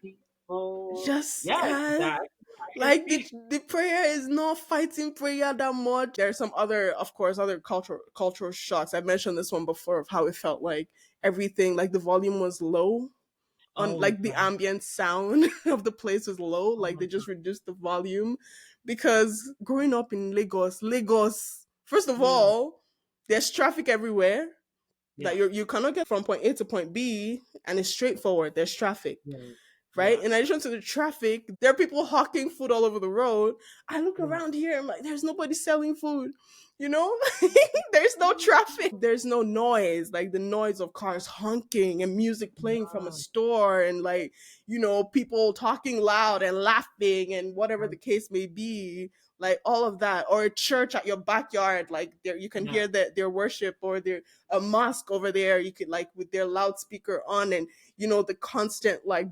S2: peaceful.
S1: Just
S2: Yeah,
S1: yeah.
S2: that I can
S1: Like
S2: see.
S1: the prayer is not fighting prayer that much. There's some other, of course, other cultural shocks. I mentioned this one before of how it felt like everything, like the volume was low on
S2: Oh
S1: like the
S2: God.
S1: ambient sound of the place was low.
S2: Oh
S1: Like
S2: my
S1: they just
S2: God.
S1: reduced the volume because growing up in Lagos, first of
S2: Mm,
S1: all, there's traffic everywhere that
S2: yeah.
S1: you cannot get from point A to point B and it's straightforward. There's traffic,
S2: Yeah.
S1: right?
S2: Yeah.
S1: In addition to the traffic, there are people hawking food all over the road. I look
S2: Yeah.
S1: around here, I'm like, there's nobody selling food, you know? There's no traffic. There's no noise, like the noise of cars honking and music playing from a
S2: Yeah.
S1: store and like, people talking loud and laughing and whatever the case may be. Like all of that, or a church at your backyard, like there you can
S2: Yeah.
S1: hear their worship, or their a mosque over there. You could like with their loudspeaker on, and the constant like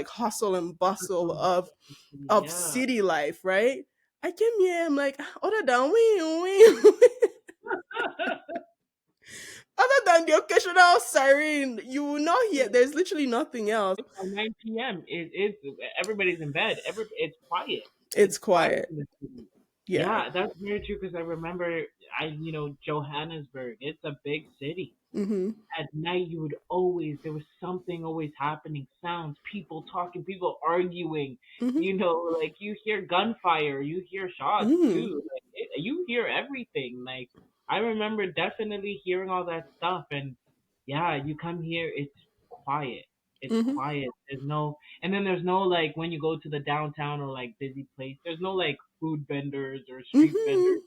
S1: hustle and bustle
S2: So,
S1: of
S2: yeah.
S1: city life, right? I came here, I'm like, other than we other and the occasional siren. You will not hear. There's literally nothing else.
S2: By 9 p.m. It's everybody's in bed. It's quiet. It's
S1: It's
S2: quiet
S1: quiet.
S2: in the city.
S1: Yeah.
S2: Yeah, that's very true because I remember Johannesburg. It's a big city.
S1: Mm-hmm.
S2: At night you would always there was something always happening, sounds, people talking, people arguing,
S1: Mm-hmm.
S2: like you hear gunfire, you hear shots
S1: Mm.
S2: too, you hear everything. Like I remember definitely hearing all that stuff, and yeah, you come here, it's
S1: Mm-hmm.
S2: quiet, there's no, and then there's no, like, when you go to the downtown or like busy place, there's no like food vendors or street
S1: Mm-hmm.
S2: vendors,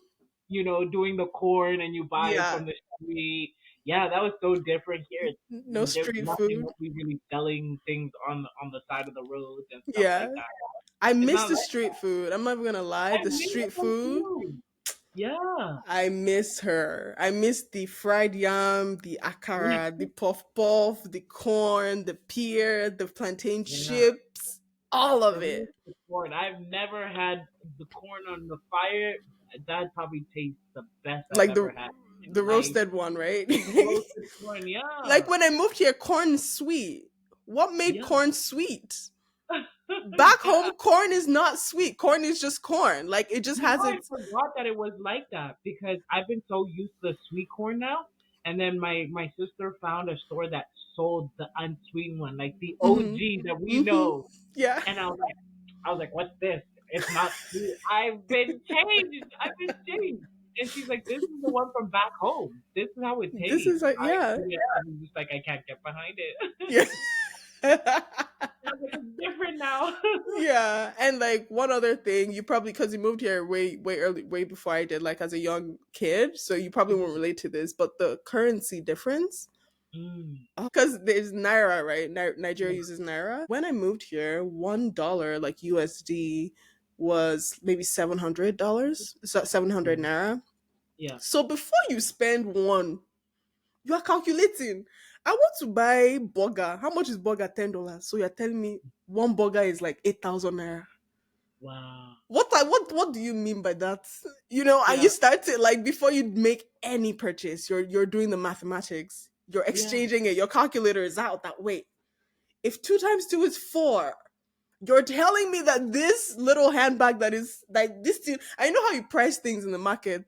S2: doing the corn and you buy it
S1: Yeah.
S2: from the street. Yeah, that was so different here.
S1: No
S2: There's
S1: street
S2: nothing
S1: food.
S2: nobody really selling things on the side of the roads and stuff
S1: Yeah.
S2: like that.
S1: I
S2: It's
S1: miss
S2: not
S1: the
S2: like
S1: street food. I'm not even gonna lie.
S2: I
S1: The
S2: miss
S1: street
S2: them
S1: food,
S2: too. Yeah.
S1: I miss her. I miss the fried yam, the akara, the puff puff, the corn, the pear, the plantain
S2: Yeah.
S1: chips, all
S2: For
S1: of
S2: me,
S1: it.
S2: it's the corn. I've never had the corn on the fire. That probably tastes the best I've
S1: Like
S2: ever had
S1: the
S2: in life.
S1: roasted one, right?
S2: The roasted corn,
S1: Like
S2: yeah.
S1: when I moved here, corn is sweet. What made
S2: Yeah.
S1: corn sweet? Back
S2: Yeah.
S1: home, corn is not sweet. Corn is just corn. Like it just has
S2: I
S1: its.
S2: forgot that it was like that because I've been so used to the sweet corn now. And then my sister found a store that sold the unsweetened one, like the
S1: Hmm.
S2: OG that we
S1: Hmm.
S2: know.
S1: Yeah.
S2: And I was like, what's this? It's not sweet. I've been changed. I've been changed. And she's like, this is the one from back home. This is how it
S1: This
S2: tastes.
S1: is like, yeah.
S2: I was just like, I can't get behind it.
S1: Yeah.
S2: I was like, it's different now.
S1: Yeah, and like one other thing, you probably because you moved here way early, way before I did, like as a young kid, so you probably won't relate to this, but the currency difference,
S2: Mm,
S1: because there's naira, right? Nigeria
S2: yeah,
S1: uses naira. When I moved here, $1 like USD was maybe $700, so 700
S2: yeah,
S1: naira.
S2: yeah,
S1: So before you spend one, you are calculating. I want to buy burger. How much is burger? $10. So you're telling me one burger is like 8,000 naira.
S2: wow.
S1: What do you mean by that? And
S2: Yeah,
S1: you start to like before you make any purchase, you're doing the mathematics. You're
S2: yeah,
S1: exchanging it. Your calculator is out that way. If 2 times 2 is 4, you're telling me that this little handbag that is like this thing. I know how you price things in the market.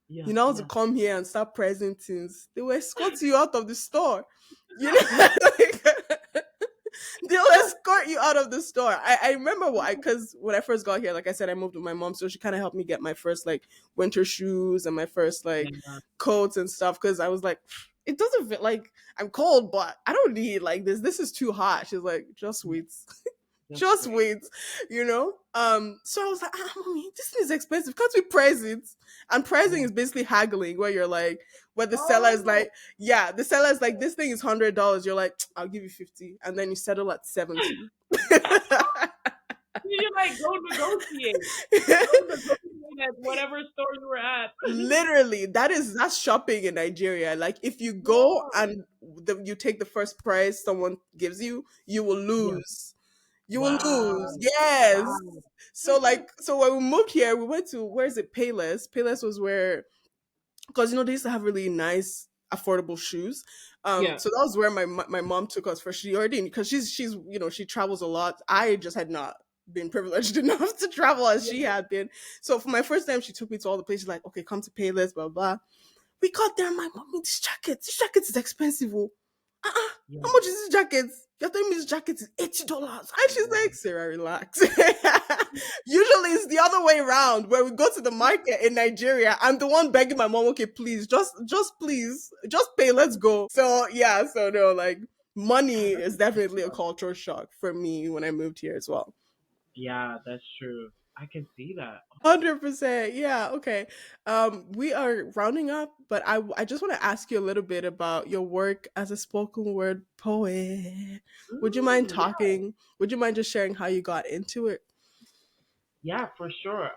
S2: yeah,
S1: You know how to
S2: yeah,
S1: come here and start pricing things. They will escort you out of the store. You know, like, they'll escort you out of the store. I remember why, because when I first got here, like I said, I moved with my mom, so she kind of helped me get my first like winter shoes and my first like
S2: yeah.
S1: coats and stuff. Because I was like, it doesn't fit. Like I'm cold, but I don't need like this. This is too hot. She's like, just wait.
S2: That's
S1: Just
S2: great.
S1: wait. So I was like, mommy, this thing is expensive. Can't we price it? And pricing
S2: Yeah.
S1: is basically haggling, where you're like, where the seller is
S2: Oh,
S1: like, yeah, the seller is like, this thing is $100. You're like, I'll give you 50, and then you settle at 70.
S2: you like go negotiate. Go negotiate at whatever store you were at.
S1: Literally, that's shopping in Nigeria. Like if you go
S2: Yeah,
S1: and you take the first price someone gives you, you will
S2: yeah.
S1: lose. You will lose.
S2: Wow,
S1: Yes.
S2: wow.
S1: So when we moved here, we went to, where is it? Payless. Payless was where, because they used to have really nice affordable shoes.
S2: Yeah,
S1: So that was where my mom took us for. She already, because she's she travels a lot. I just had not been privileged enough to travel as she
S2: yeah,
S1: had been. So for my first time, she took me to all the places. Like, okay, come to Payless, blah blah. We got there. My mom, this jacket is expensive. Oh.
S2: yeah.
S1: How much is this jacket? You're telling me this jacket is $80. And she's like, Sarah, relax. Usually it's the other way around, where we go to the market in Nigeria. I'm the one begging my mom, okay, please, just please, just pay, let's go. So yeah, so no, like money is definitely a culture shock for me when I moved here as well.
S2: Yeah, that's true. I can see that.
S1: 100%. Yeah. Okay. We are rounding up, but I just want to ask you a little bit about your work as a spoken word poet. Would you mind
S2: Yeah,
S1: talking? Would you mind just sharing how you got into it?
S2: yeah, for sure.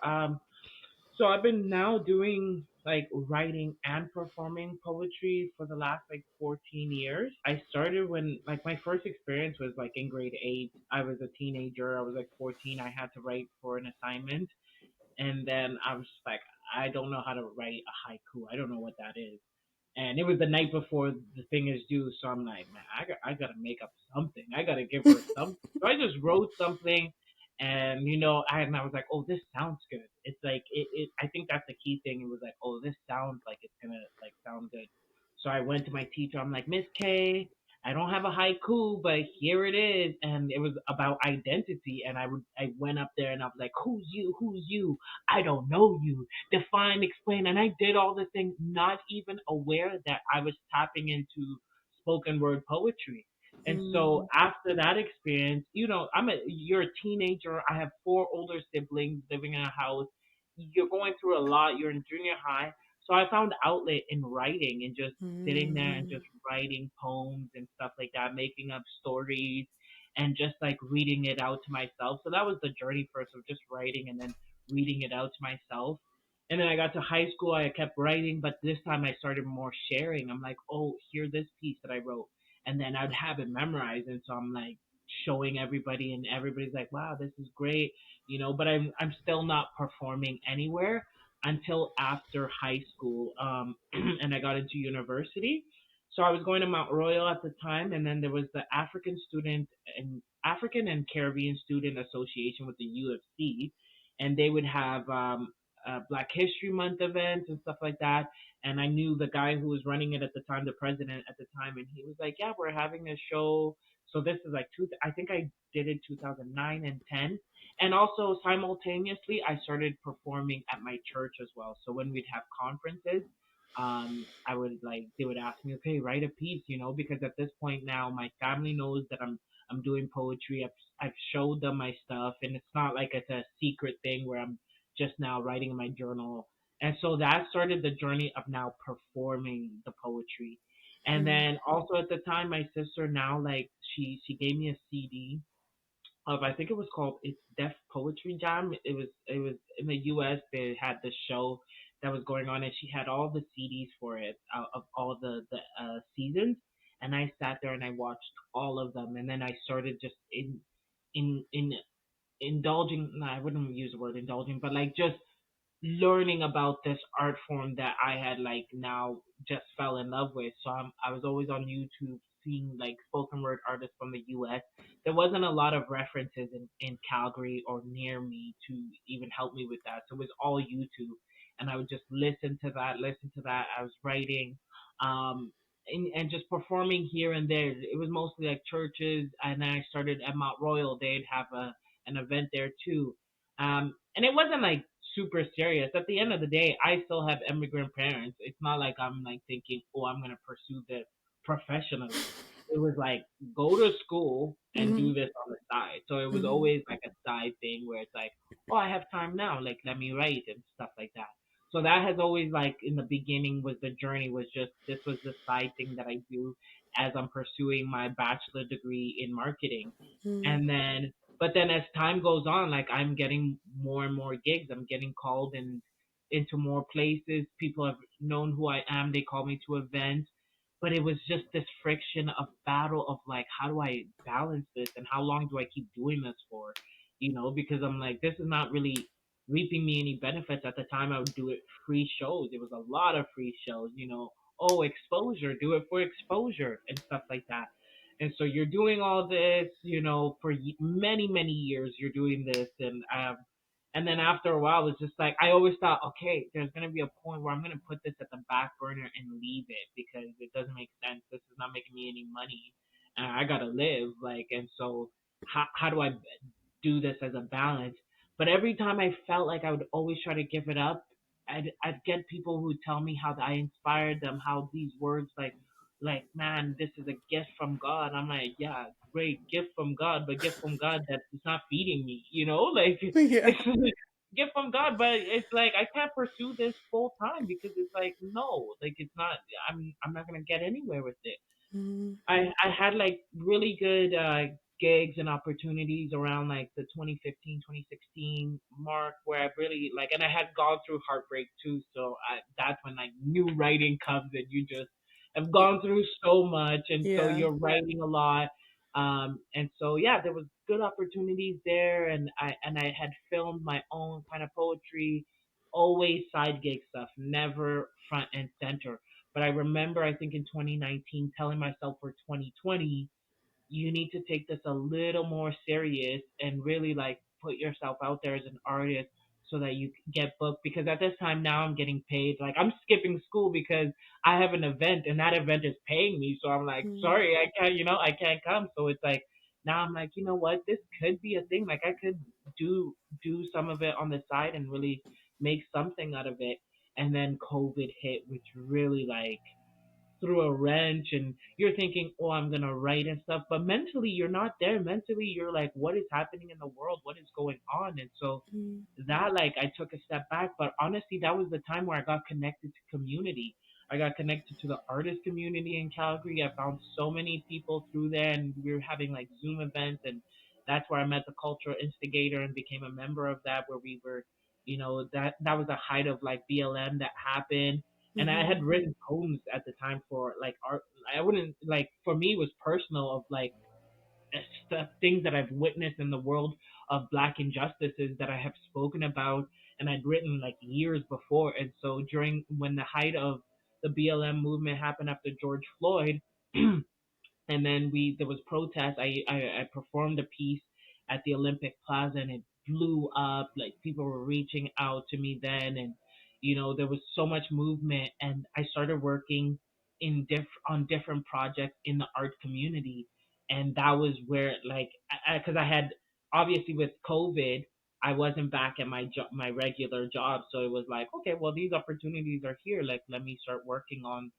S2: So I've been now doing like writing and performing poetry for the last like 14 years. I started when like my first experience was like in grade 8. I was a teenager. I was like 14. I had to write for an assignment, and then I was just like, I don't know how to write a haiku. I don't know what that is. and it was the night before the thing is due. So I'm like, man, I gotta make up something. I gotta give her something. So I just wrote something, and I was like, oh, this sounds good. It's like I think that's the key thing. It was like, oh, this sounds like it's gonna like sound good. So I went to my teacher. I'm like, Miss K, I don't have a haiku, but here it is. And it was about identity. And I went up there and I was like, who's you? Who's you? I don't know you. Define, explain. And I did all the things, not even aware that I was tapping into spoken word poetry. And so
S1: Mm,
S2: after that experience, you're a teenager. I have four older siblings living in a house. You're going through a lot. You're in junior high. So I found outlet in writing and just sitting there and just
S1: mm,
S2: writing poems and stuff like that, making up stories and just like reading it out to myself. So that was the journey first of just writing and then reading it out to myself. And then I got to high school, I kept writing, but this time I started more sharing. I'm like, oh, hear this piece that I wrote. And then I'd have it memorized. And so I'm like showing everybody, and everybody's like, wow, this is great, but I'm still not performing anywhere until after high school. And I got into university. So I was going to Mount Royal at the time, and then there was the African and Caribbean Student Association with the UFC, and they would have Black History Month events and stuff like that. And I knew the guy who was running it at the time, the president at the time, and he was like, "Yeah, we're having a show." So this is like I think I did it 2009 and 10, and also simultaneously I started performing at my church as well. So when we'd have conferences, I would like they would ask me, okay, write a piece, because at this point now my family knows that I'm doing poetry. I've showed them my stuff, and it's not like it's a secret thing where I'm just now writing in my journal. And so that started the journey of now performing the poetry. And
S1: mm,
S2: then also at the time, my sister now like she gave me a CD of I think it was called it's Deaf Poetry Jam. It was in the U.S. They had this show that was going on, and she had all the CDs for it of all the seasons. And I sat there and I watched all of them, and then I started just in indulging. No, I wouldn't use the word indulging, but like just learning about this art form that I had like now just fell in love with. So I was always on YouTube seeing like spoken word artists from the US. There wasn't a lot of references in Calgary or near me to even help me with that. So it was all YouTube. And I would just listen to that, listen to that. I was writing, and just performing here and there. It was mostly like churches. And then I started at Mount Royal. They'd have an event there too. And it wasn't like super serious. At the end of the day, I still have immigrant parents. It's not like I'm like thinking, oh, I'm gonna pursue this professionally. It was like go to school and do
S1: mm,
S2: this on the side. So it was
S1: mm,
S2: always like a side thing where it's like, oh, I have time now, like let me write and stuff like that. So that has always like in the beginning was the journey was just this was the side thing that I do as I'm pursuing my bachelor degree in marketing.
S1: mm,
S2: And then but then as time goes on, like I'm getting more and more gigs. I'm getting called in into more places. People have known who I am. They call me to events. But it was just this friction of battle of like, how do I balance this and how long do I keep doing this for? Because I'm like, this is not really reaping me any benefits. At the time I would do it free shows. It was a lot of free shows. Oh, exposure, do it for exposure and stuff like that. And so you're doing all this, for many, many years. You're doing this, and then after a while, it's just like I always thought, okay, there's gonna be a point where I'm gonna put this at the back burner and leave it because it doesn't make sense. This is not making me any money, and I gotta live. Like, and so how do I do this as a balance? But every time I felt like I would always try to give it up, I'd get people who tell me how I inspired them, how these words like man, this is a gift from God. I'm like, yeah, great gift from God, but gift from God that is not feeding me. Like
S1: yeah.
S2: it's a gift from God, but it's like I can't pursue this full time because it's like no, like it's not. I'm not gonna get anywhere with it.
S1: Mm,
S2: I had like really good gigs and opportunities around like the 2015 2016 mark where I really like, and I had gone through heartbreak too. So that's when like new writing comes and you just have gone through so much, and so
S1: yeah.
S2: you're writing a lot. And so yeah, there was good opportunities there, and I had filmed my own kind of poetry, always side gig stuff, never front and center. But I remember, I think in 2019, telling myself for 2020, you need to take this a little more serious and really like put yourself out there as an artist so that you can get booked, because at this time now I'm getting paid. Like I'm skipping school because I have an event and that event is paying me, so I'm like,
S1: Mm,
S2: sorry, I can't, I can't come. So it's like now I'm like, you know what, this could be a thing. Like I could do some of it on the side and really make something out of it. And then COVID hit, which really like through a wrench, and you're thinking, oh, I'm gonna write and stuff, but mentally you're not there. Mentally you're like, what is happening in the world, what is going on? And so
S1: mm,
S2: that, like, I took a step back, but honestly that was the time where I got connected to community. I got connected to the artist community in Calgary. I found so many people through there, and we were having like Zoom events, and that's where I met the Cultural Instigator and became a member of that, where we were, that was the height of like BLM that happened. And I
S1: mhm,
S2: had written poems at the time for like art. I wouldn't like, for me it was personal, of like stuff, things that I've witnessed in the world of Black injustices that I have spoken about, and I'd written like years before. And so during when the height of the BLM movement happened after George Floyd, and then we there was protests. I performed a piece at the Olympic Plaza, and it blew up. Like people were reaching out to me then, and there was so much movement, and I started working on different projects in the art community. And that was where, like, because I had, obviously with COVID, I wasn't back at my regular job, so it was like, okay, well, these opportunities are here. Like, let me start working on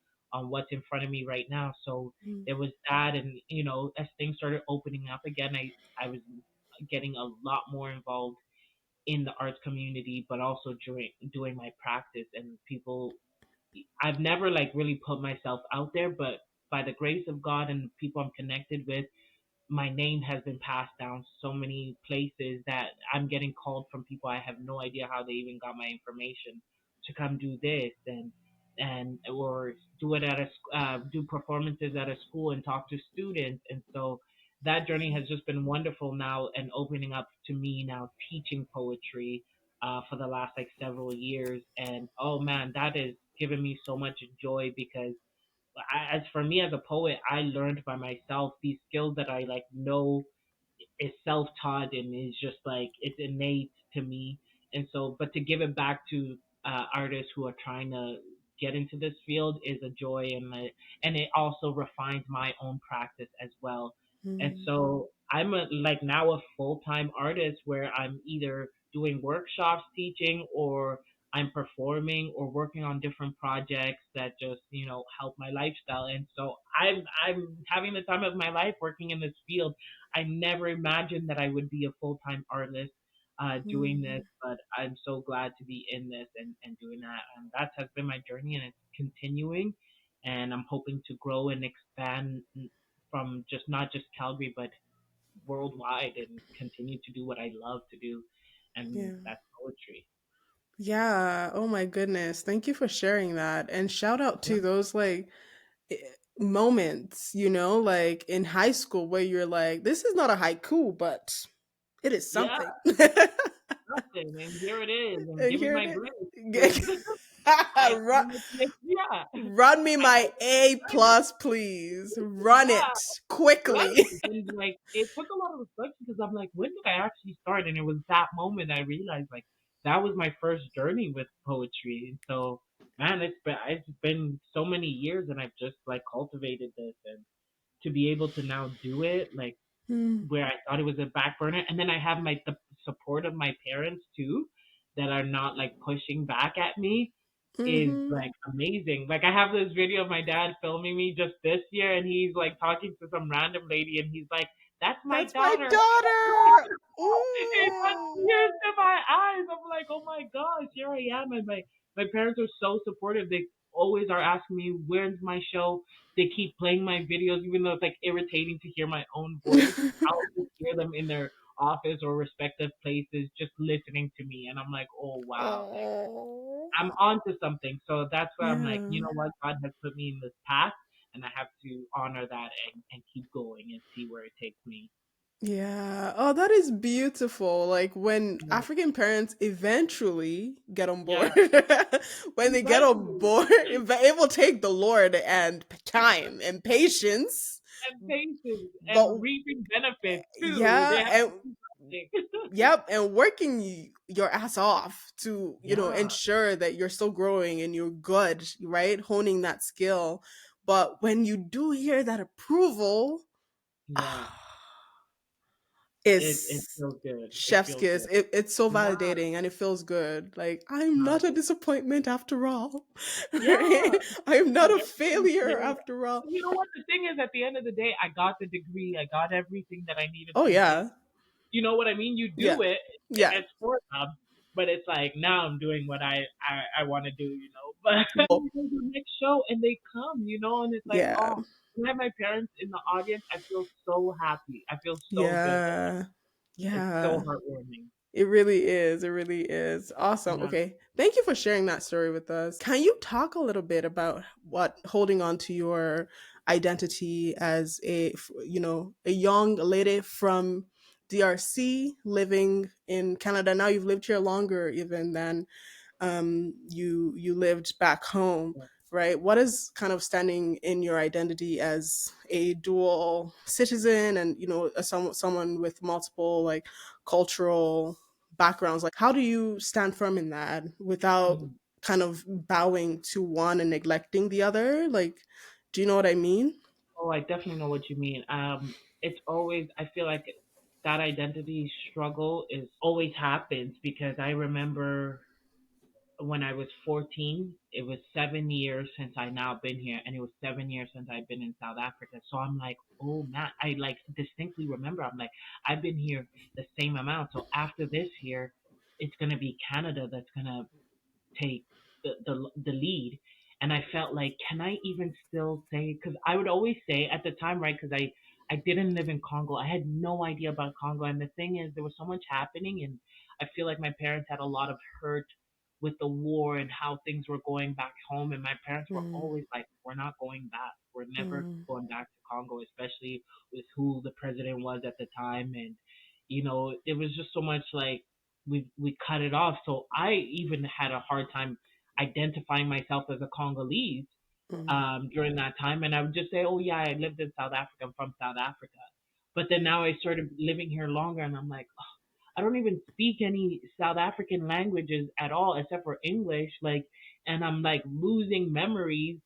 S2: what's in front of me right now. So
S1: mm,
S2: there was that. And as things started opening up again, I was getting a lot more involved in the arts community, but also during doing my practice. And people, I've never like really put myself out there, but by the grace of God and the people I'm connected with, my name has been passed down so many places that I'm getting called from people I have no idea how they even got my information to come do this, and or do it at do performances at a school and talk to students. And so that journey has just been wonderful now, and opening up to me now teaching poetry for the last like several years. And oh man, that has given me so much joy, because as for me as a poet, I learned by myself these skills that I like know is self-taught and is just like it's innate to me. And so, but to give it back to artists who are trying to get into this field is a joy, and it also refines my own practice as well. And
S1: mm,
S2: so I'm like now a full-time artist, where I'm either doing workshops teaching, or I'm performing, or working on different projects that just help my lifestyle. And so I'm having the time of my life working in this field. I never imagined that I would be a full time artist doing this,
S1: mm.
S2: but I'm so glad to be in this, and doing that. And that has been my journey, and it's continuing. And I'm hoping to grow and expand from just not just Calgary, but worldwide, and continue to do what I love to do, and
S1: Yeah.
S2: that's poetry.
S1: Yeah. Oh my goodness. Thank you for sharing that. And shout out
S2: Yeah,
S1: to those like i- moments, like in high school where you're like, this is not a haiku, but it is
S2: yeah,
S1: something.
S2: nothing. And here it is, and
S1: And
S2: give me
S1: here
S2: my
S1: it
S2: grade,
S1: is.
S2: because I
S1: run,
S2: yeah,
S1: run me
S2: I
S1: my A
S2: know.
S1: plus, please. Run
S2: Yeah,
S1: it quickly.
S2: right. And like it took a lot of reflection, because I'm like, when did I actually start? And it was that moment I realized like that was my first journey with poetry. And so man, it's been so many years, and I've just like cultivated this, and to be able to now do it, like
S1: Mm,
S2: where I thought it was a back burner, and then I have the support of my parents too, that are not like pushing back at me, is
S1: mhm.
S2: like amazing. Like I have this video of my dad filming me just this year, and he's like talking to some random lady, and he's like, "That's my
S1: That's my
S2: daughter."
S1: daughter.
S2: It brought
S1: Ooh.
S2: tears to my eyes. I'm like, oh my gosh, here I am. And my parents are so supportive. They always are asking me, where's my show? They keep playing my videos, even though it's like irritating to hear my own voice. I'll just hear them in their office or respective places just listening to me. And I'm like, oh wow, like
S1: Oh.
S2: I'm onto something. So that's why I'm like, you
S1: Yeah.
S2: know what? God has put me in this path, and I have to honor that, and keep going and see where it takes me.
S1: Yeah. Oh, that is beautiful. Like when
S2: Yeah.
S1: African parents eventually get on
S2: Yeah.
S1: board, when they get on
S2: Exactly.
S1: board, it will take the Lord and time and patience.
S2: And patience and
S1: But
S2: reaping benefits too. They
S1: yeah,
S2: have
S1: and
S2: to do something.
S1: yep, and working your ass off to,
S2: Yeah.
S1: ensure that you're still growing and you're good, right? Honing that skill. But when you do hear that approval,
S2: Yeah. It
S1: is
S2: feels good. It
S1: chef's
S2: feels
S1: kiss.
S2: good.
S1: It's so
S2: Yeah.
S1: validating and it feels good. Like I'm
S2: Yeah.
S1: not a disappointment after all.
S2: Yeah.
S1: Right? I am not
S2: Like
S1: a
S2: everything's
S1: failure
S2: clear.
S1: after all.
S2: You know what? The thing is, at the end of the day, I got the degree. I got everything that I needed
S1: Oh
S2: to get.
S1: yeah.
S2: You know what I mean? You
S1: Yeah.
S2: do it, and
S1: Yeah.
S2: it's for them. But it's like now I'm doing what I want to do. You know. But
S1: Well,
S2: you go to the next show, and they come. You know, and it's like,
S1: yeah.
S2: oh, when I have my parents in the audience, I feel so happy. I feel so good.
S1: Yeah.
S2: It's so
S1: Yeah.
S2: heartwarming.
S1: It really is. It really is. Awesome.
S2: Yeah.
S1: Okay. Thank you for sharing that story with us. Can you talk a little bit about what holding on to your identity as a young lady from DRC living in Canada? Now you've lived here longer even than you lived back home, right? What is kind of standing in your identity as a dual citizen and someone with multiple like cultural backgrounds? Like how do you stand firm in that without
S2: Mhm.
S1: kind of bowing to one and neglecting the other? Like, do you know what I mean?
S2: Oh, I definitely know what you mean. It's always, I feel like that identity struggle is always happens because I remember when I was 14, it was 7 years since I now been here, and it was 7 years since I've been in South Africa. So I'm like, oh man, I like distinctly remember. I'm like, I've been here the same amount. So after this year, it's gonna be Canada that's gonna take the lead. And I felt like, can I even still say? Because I would always say at the time, right? Because I didn't live in Congo. I had no idea about Congo. And the thing is, there was so much happening, and I feel like my parents had a lot of hurt with the war and how things were going back home. And my parents were
S1: Mm,
S2: always like, "We're not going back. We're never
S1: mm,
S2: going back to Congo," especially with who the president was at the time. And it was just so much like we cut it off. So I even had a hard time identifying myself as a Congolese
S1: mm,
S2: during that time, and I would just say, "Oh yeah, I lived in South Africa. I'm from South Africa." But then now I started living here longer, and I'm like, oh, I don't even speak any South African languages at all except for English. Like, and I'm like losing memories.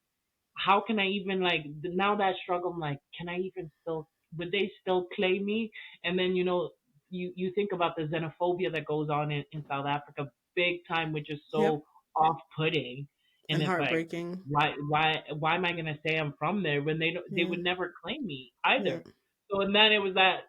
S2: How can I even like now that struggle? I'm like, can I even still? Would they still claim me? And then you think about the xenophobia that goes on in South Africa big time, which is
S1: yep.
S2: so off-putting. And
S1: And
S2: it's like,
S1: heartbreaking.
S2: why am I gonna say I'm from there when they
S1: Yeah.
S2: would never claim me
S1: Yeah.
S2: either? So and then it was that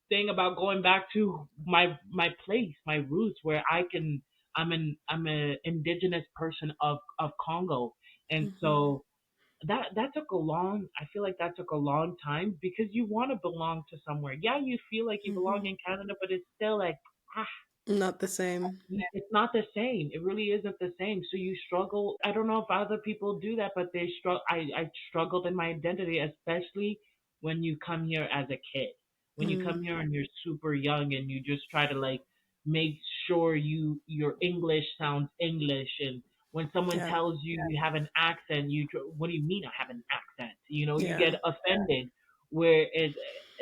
S2: thing about going back to my place, my roots, where I'm an indigenous person of Congo, and
S1: Hmm.
S2: so that took a long. I feel like that took a long time because you want to belong to somewhere. Yeah, you feel like you belong
S1: Hmm.
S2: in Canada, but it's still like ah,
S1: Not the same.
S2: it's not the same. It really isn't the same. So you struggle. I don't know if other people do that, but they struggle. I struggled in my identity, especially when you come here as a kid. When you
S1: Mm,
S2: come here and you're super young and you just try to like make sure your English sounds English, and when someone
S1: yeah.
S2: tells you you have an accent, what do you mean I have an accent? You get
S1: Yeah.
S2: offended. Whereas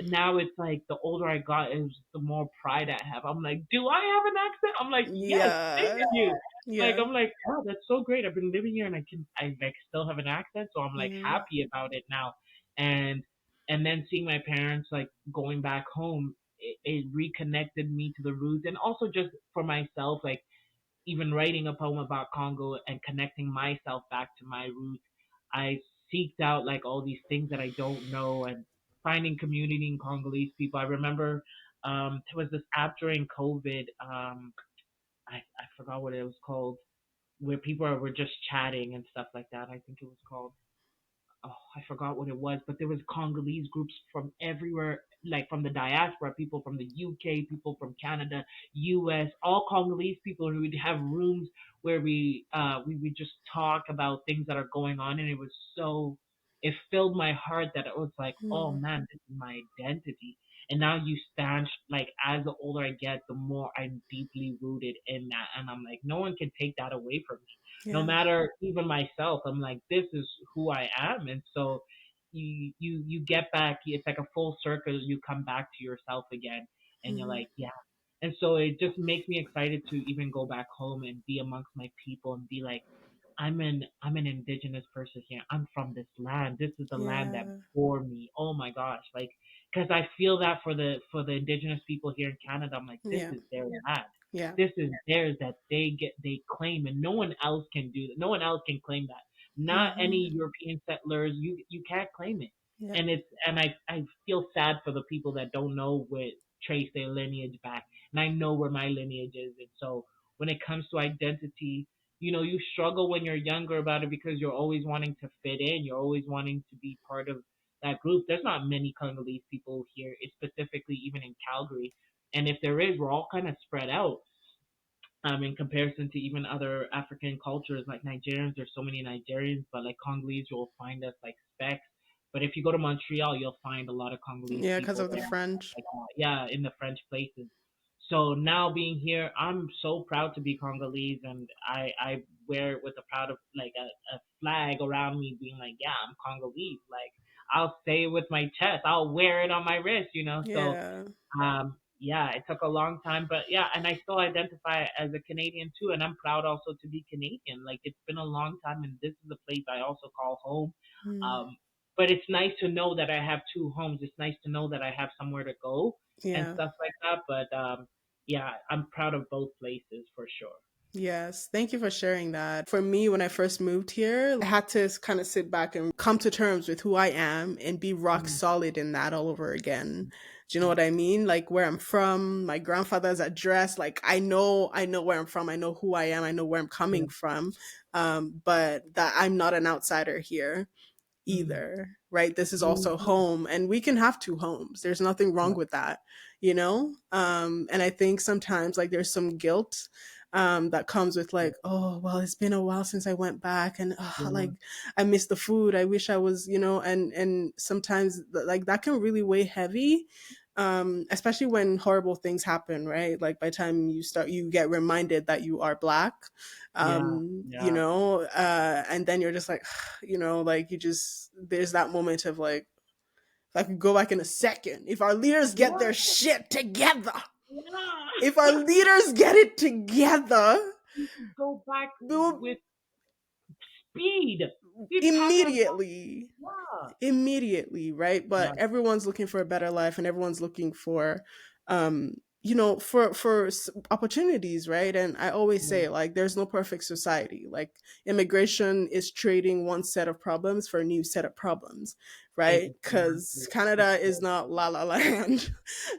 S2: now it's like the older I got, it was the more pride I have. I'm like, do I have an accent? I'm like, yes, thank
S1: Yeah.
S2: you. Like
S1: Yeah.
S2: I'm like, wow, that's so great. I've been living here and I like still have an accent, so I'm like
S1: Yeah.
S2: happy about it now. And and then seeing my parents like going back home, it reconnected me to the roots, and also just for myself, like even writing a poem about Congo and connecting myself back to my roots, I seeked out like all these things that I don't know and finding community in Congolese people. I remember there was this app during COVID. I forgot what it was called, where people were just chatting and stuff like that. I think it was called, oh, I forgot what it was, but there was Congolese groups from everywhere, like from the diaspora, people from the UK, people from Canada, US, all Congolese people, and we'd have rooms where we would just talk about things that are going on, and it filled my heart that it was like, oh
S1: Mm,
S2: man, this is my identity. And now you stand like as the older I get, the more I'm deeply rooted in that, and I'm like, no one can take that away from me. No
S1: Yeah.
S2: matter even myself, I'm like, this is who I am, and so you get back. It's like a full circle. You come back to yourself again, and you're
S1: Hmm.
S2: like, yeah. And so it just makes me excited to even go back home and be amongst my people and be like, I'm an indigenous person here. I'm from this land. This is the land that
S1: Yeah.
S2: bore me. Oh my gosh, like because I feel that for the indigenous people here in Canada, I'm like, this
S1: Yeah.
S2: is their land.
S1: Yeah.
S2: This is theirs that they claim, and no one else can do that. No one else can claim that. Not
S1: Hmm.
S2: any European settlers. You can't claim it.
S1: Yeah.
S2: And I feel sad for the people that don't know where trace their lineage back. And I know where my lineage is. And so when it comes to identity, you struggle when you're younger about it because you're always wanting to fit in. You're always wanting to be part of that group. There's not many Congolese people here, specifically even in Calgary. And if there is, we're all kind of spread out in comparison to even other African cultures like Nigerians. There's so many Nigerians, but like Congolese, you'll find us like specks. But if you go to Montreal, you'll find a lot of Congolese
S1: Yeah, because
S2: people
S1: of the
S2: there,
S1: French.
S2: like yeah, in the French places. So now being here, I'm so proud to be Congolese, and I wear it with a proud of like a flag around me, being like, yeah, I'm Congolese. Like I'll say it with my chest, I'll wear it on my wrist, So
S1: Yeah.
S2: yeah, it took a long time, but yeah, and I still identify as a Canadian too, and I'm proud also to be Canadian. Like it's been a long time, and this is a place I also call home.
S1: Mm.
S2: Um, but it's nice to know that I have two homes. It's nice to know that I have somewhere to go and
S1: Yeah.
S2: stuff like that. But yeah, I'm proud of both places for sure.
S1: Yes, thank you for sharing that. For me, when I first moved here, I had to kind of sit back and come to terms with who I am and be rock
S2: Mm,
S1: solid in that all over again. Do you know
S2: mm,
S1: what I mean? Like where I'm from, my grandfather's address, like I know where I'm from, I know who I am, I know where I'm
S2: yeah,
S1: coming from. But that I'm not an outsider here
S2: mm,
S1: either, right? This is also
S2: mm,
S1: home and we can have two homes. There's nothing wrong
S2: yeah,
S1: with that, you know? And I think sometimes like there's some guilt that comes with like, oh, well, it's been a while since I went back and
S2: yeah,
S1: like I miss the food. I wish I was, and sometimes like that can really weigh heavy. Especially when horrible things happen, right? Like by the time you get reminded that you are black,
S2: yeah, yeah,
S1: and then you're just like, like there's that moment of like, if I could go back in a second, if our leaders get their
S2: yeah,
S1: shit together, if our
S2: yeah.
S1: leaders get it together,
S2: Go back
S1: we'll
S2: with speed. We're talking about
S1: immediately
S2: yeah,
S1: immediately, right?
S2: yeah,
S1: But everyone's looking for a better life and everyone's looking for for opportunities, right? And I always
S2: yeah.
S1: say like there's no perfect society. Like immigration is trading one set of problems for a new set of problems, right?
S2: Exactly.
S1: Cuz Canada is
S2: Exactly.
S1: not la la land.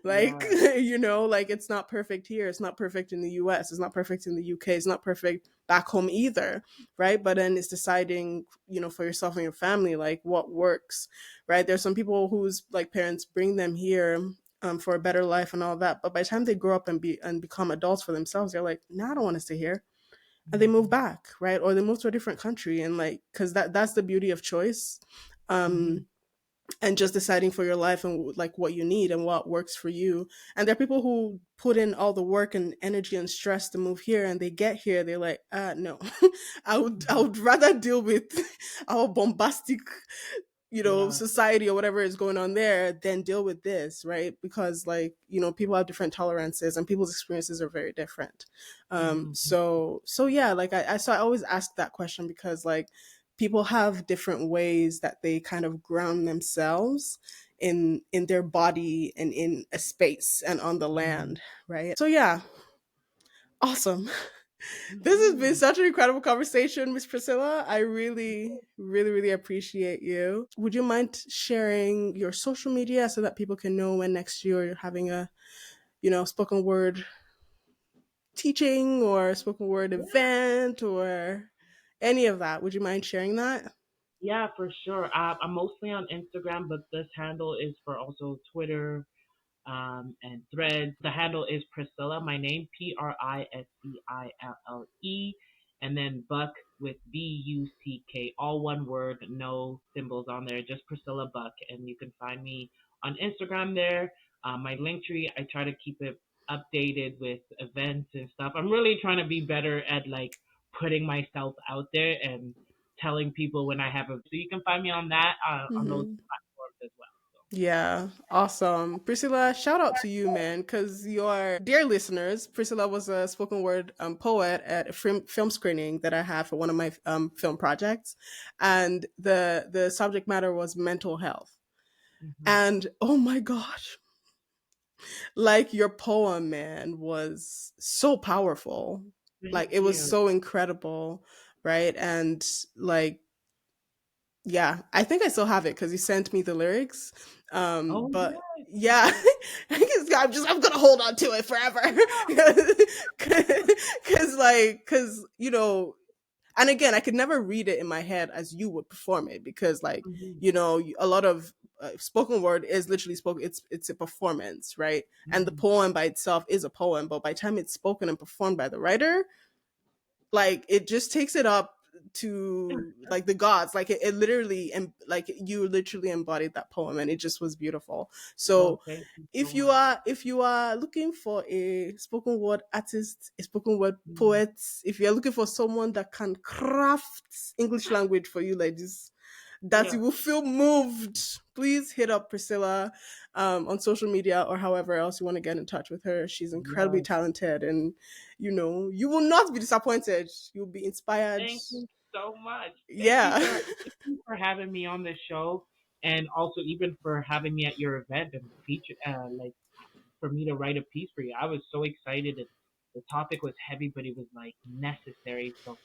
S1: Like
S2: Yeah.
S1: like it's not perfect here, it's not perfect in the US, it's not perfect in the UK, it's not perfect back home either, right? But then it's deciding, for yourself and your family, like what works, right? There's some people whose like parents bring them here for a better life and all that, but by the time they grow up and become adults for themselves, they're like, "No, nah, I don't want to stay here," and they move
S2: Mm-hmm.
S1: back, right? Or they move to a different country, and like, because that's the beauty of choice.
S2: Mm-hmm.
S1: And just deciding for your life and like what you need and what works for you. And there are people who put in all the work and energy and stress to move here, and they get here, they're like, no, I
S2: Mm-hmm.
S1: would rather deal with our bombastic,
S2: Yeah.
S1: society or whatever is going on there than deal with this, right? Because like, people have different tolerances and people's experiences are very different.
S2: Mm-hmm.
S1: So yeah, like I always ask that question because like people have different ways that they kind of ground themselves in their body and in a space and on the
S2: Mm-hmm.
S1: land, right? So yeah, awesome. This has been
S2: Mm-hmm.
S1: such an incredible conversation, Miss Priscilla. I really, really, really appreciate you. Would you mind sharing your social media so that people can know when next year you're having a, spoken word teaching or spoken word
S2: Yeah.
S1: event or any of that? Would you mind sharing that?
S2: Yeah, for sure. I'm mostly on Instagram, but this handle is for also Twitter, and Threads. The handle is Priscilla, my name, Priscille, and then Buck with Buck, all one word, no symbols on there, just Priscilla Buck. And you can find me on Instagram there. My link tree, I try to keep it updated with events and stuff. I'm really trying to be better at like putting myself out there and telling people when I have a. So you can find me on that on those
S1: Mhm.
S2: platforms as well. So
S1: Yeah, awesome. Priscilla, shout out to you, man, because your dear listeners, Priscilla was a spoken word poet at a film screening that I had for one of my film projects. And the subject matter was mental health.
S2: hmm
S1: And oh my gosh, like your poem, man, was so powerful. Like
S2: thank
S1: it was
S2: you.
S1: so incredible, right? And like yeah, I think I still have it because you sent me the lyrics.
S2: Oh
S1: But
S2: yes, you
S1: yeah,
S2: did.
S1: I'm gonna hold on to it forever, because and again, I could never read it in my head as you would perform it because
S2: hmm
S1: a lot of spoken word is literally spoken. It's a performance, right? And the
S2: hmm
S1: poem by itself is a poem, but by the time it's spoken and performed by the writer, like it just takes it up to like the gods, like it literally, and like you literally embodied that poem and it just was beautiful.
S2: Oh,
S1: So
S2: thank you so
S1: if you
S2: much.
S1: are if you are looking for a spoken word artist, a spoken word
S2: Mhm.
S1: poet, if you're looking for someone that can craft English language for you like this, that
S2: Yeah,
S1: you will feel moved, please hit up Priscilla on social media or however else you want to get in touch with her. She's incredibly
S2: yes.
S1: talented, and you will not be disappointed. You'll be inspired.
S2: Thank you so much. Thank you
S1: Yeah.
S2: so much. Thank you for having me on this show, and also even for having me at your event and feature, like for me to write a piece for you. I was so excited. And the topic was heavy, but it was like necessary. So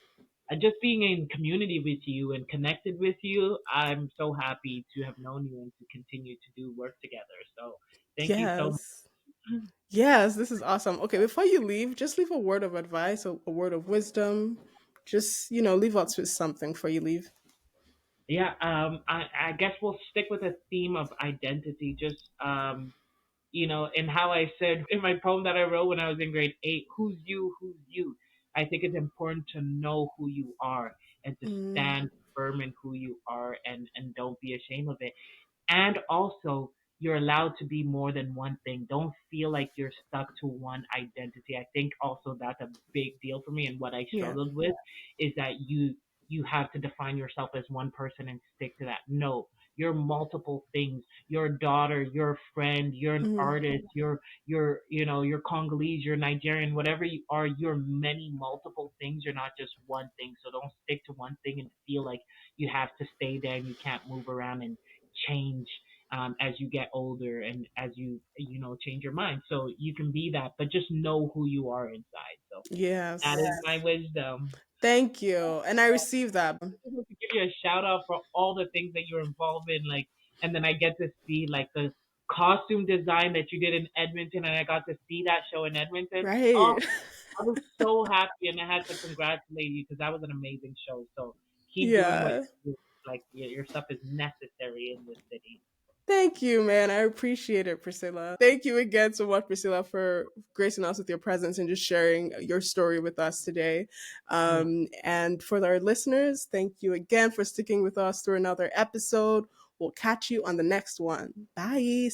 S2: just being in community with you and connected with you, I'm so happy to have known you and to continue to do work together. So thank you so
S1: Yes.
S2: much.
S1: Yes, this is awesome. Okay, before you leave, just leave a word of advice, a word of wisdom. Just, leave us with something before you leave.
S2: Yeah, I guess we'll stick with a theme of identity. Just and how I said in my poem that I wrote when I was in grade 8, who's you, who's you? I think it's important to know who you are and to
S1: Mm,
S2: stand firm in who you are and don't be ashamed of it. And also, you're allowed to be more than one thing. Don't feel like you're stuck to one identity. I think also that's a big deal for me, and what I
S1: yeah.
S2: struggled with is that you have to define yourself as one person and stick to that. No, you're multiple things. You're a daughter, you're a friend, you're an
S1: Mm,
S2: artist, you're Congolese, you're Nigerian, whatever you are, you're many multiple things. You're not just one thing. So don't stick to one thing and feel like you have to stay there and you can't move around and change as you get older and as you change your mind. So you can be that, but just know who you are inside. So that
S1: yes.
S2: is my wisdom.
S1: Thank you. And I received that.
S2: I just want to give you a shout out for all the things that you're involved in, like, and then I get to see like the costume design that you did in Edmonton, and I got to see that show in Edmonton. Oh,
S1: Right.
S2: I was so happy, and I had to congratulate you because that was an amazing show. So keep doing what
S1: Yeah.
S2: you do. Like your stuff is necessary in this city.
S1: Thank you, man. I appreciate it, Priscilla. Thank you again so much, Priscilla, for gracing us with your presence and just sharing your story with us today.
S2: Yeah.
S1: And for our listeners, thank you again for sticking with us through another episode. We'll catch you on the next one. Bye.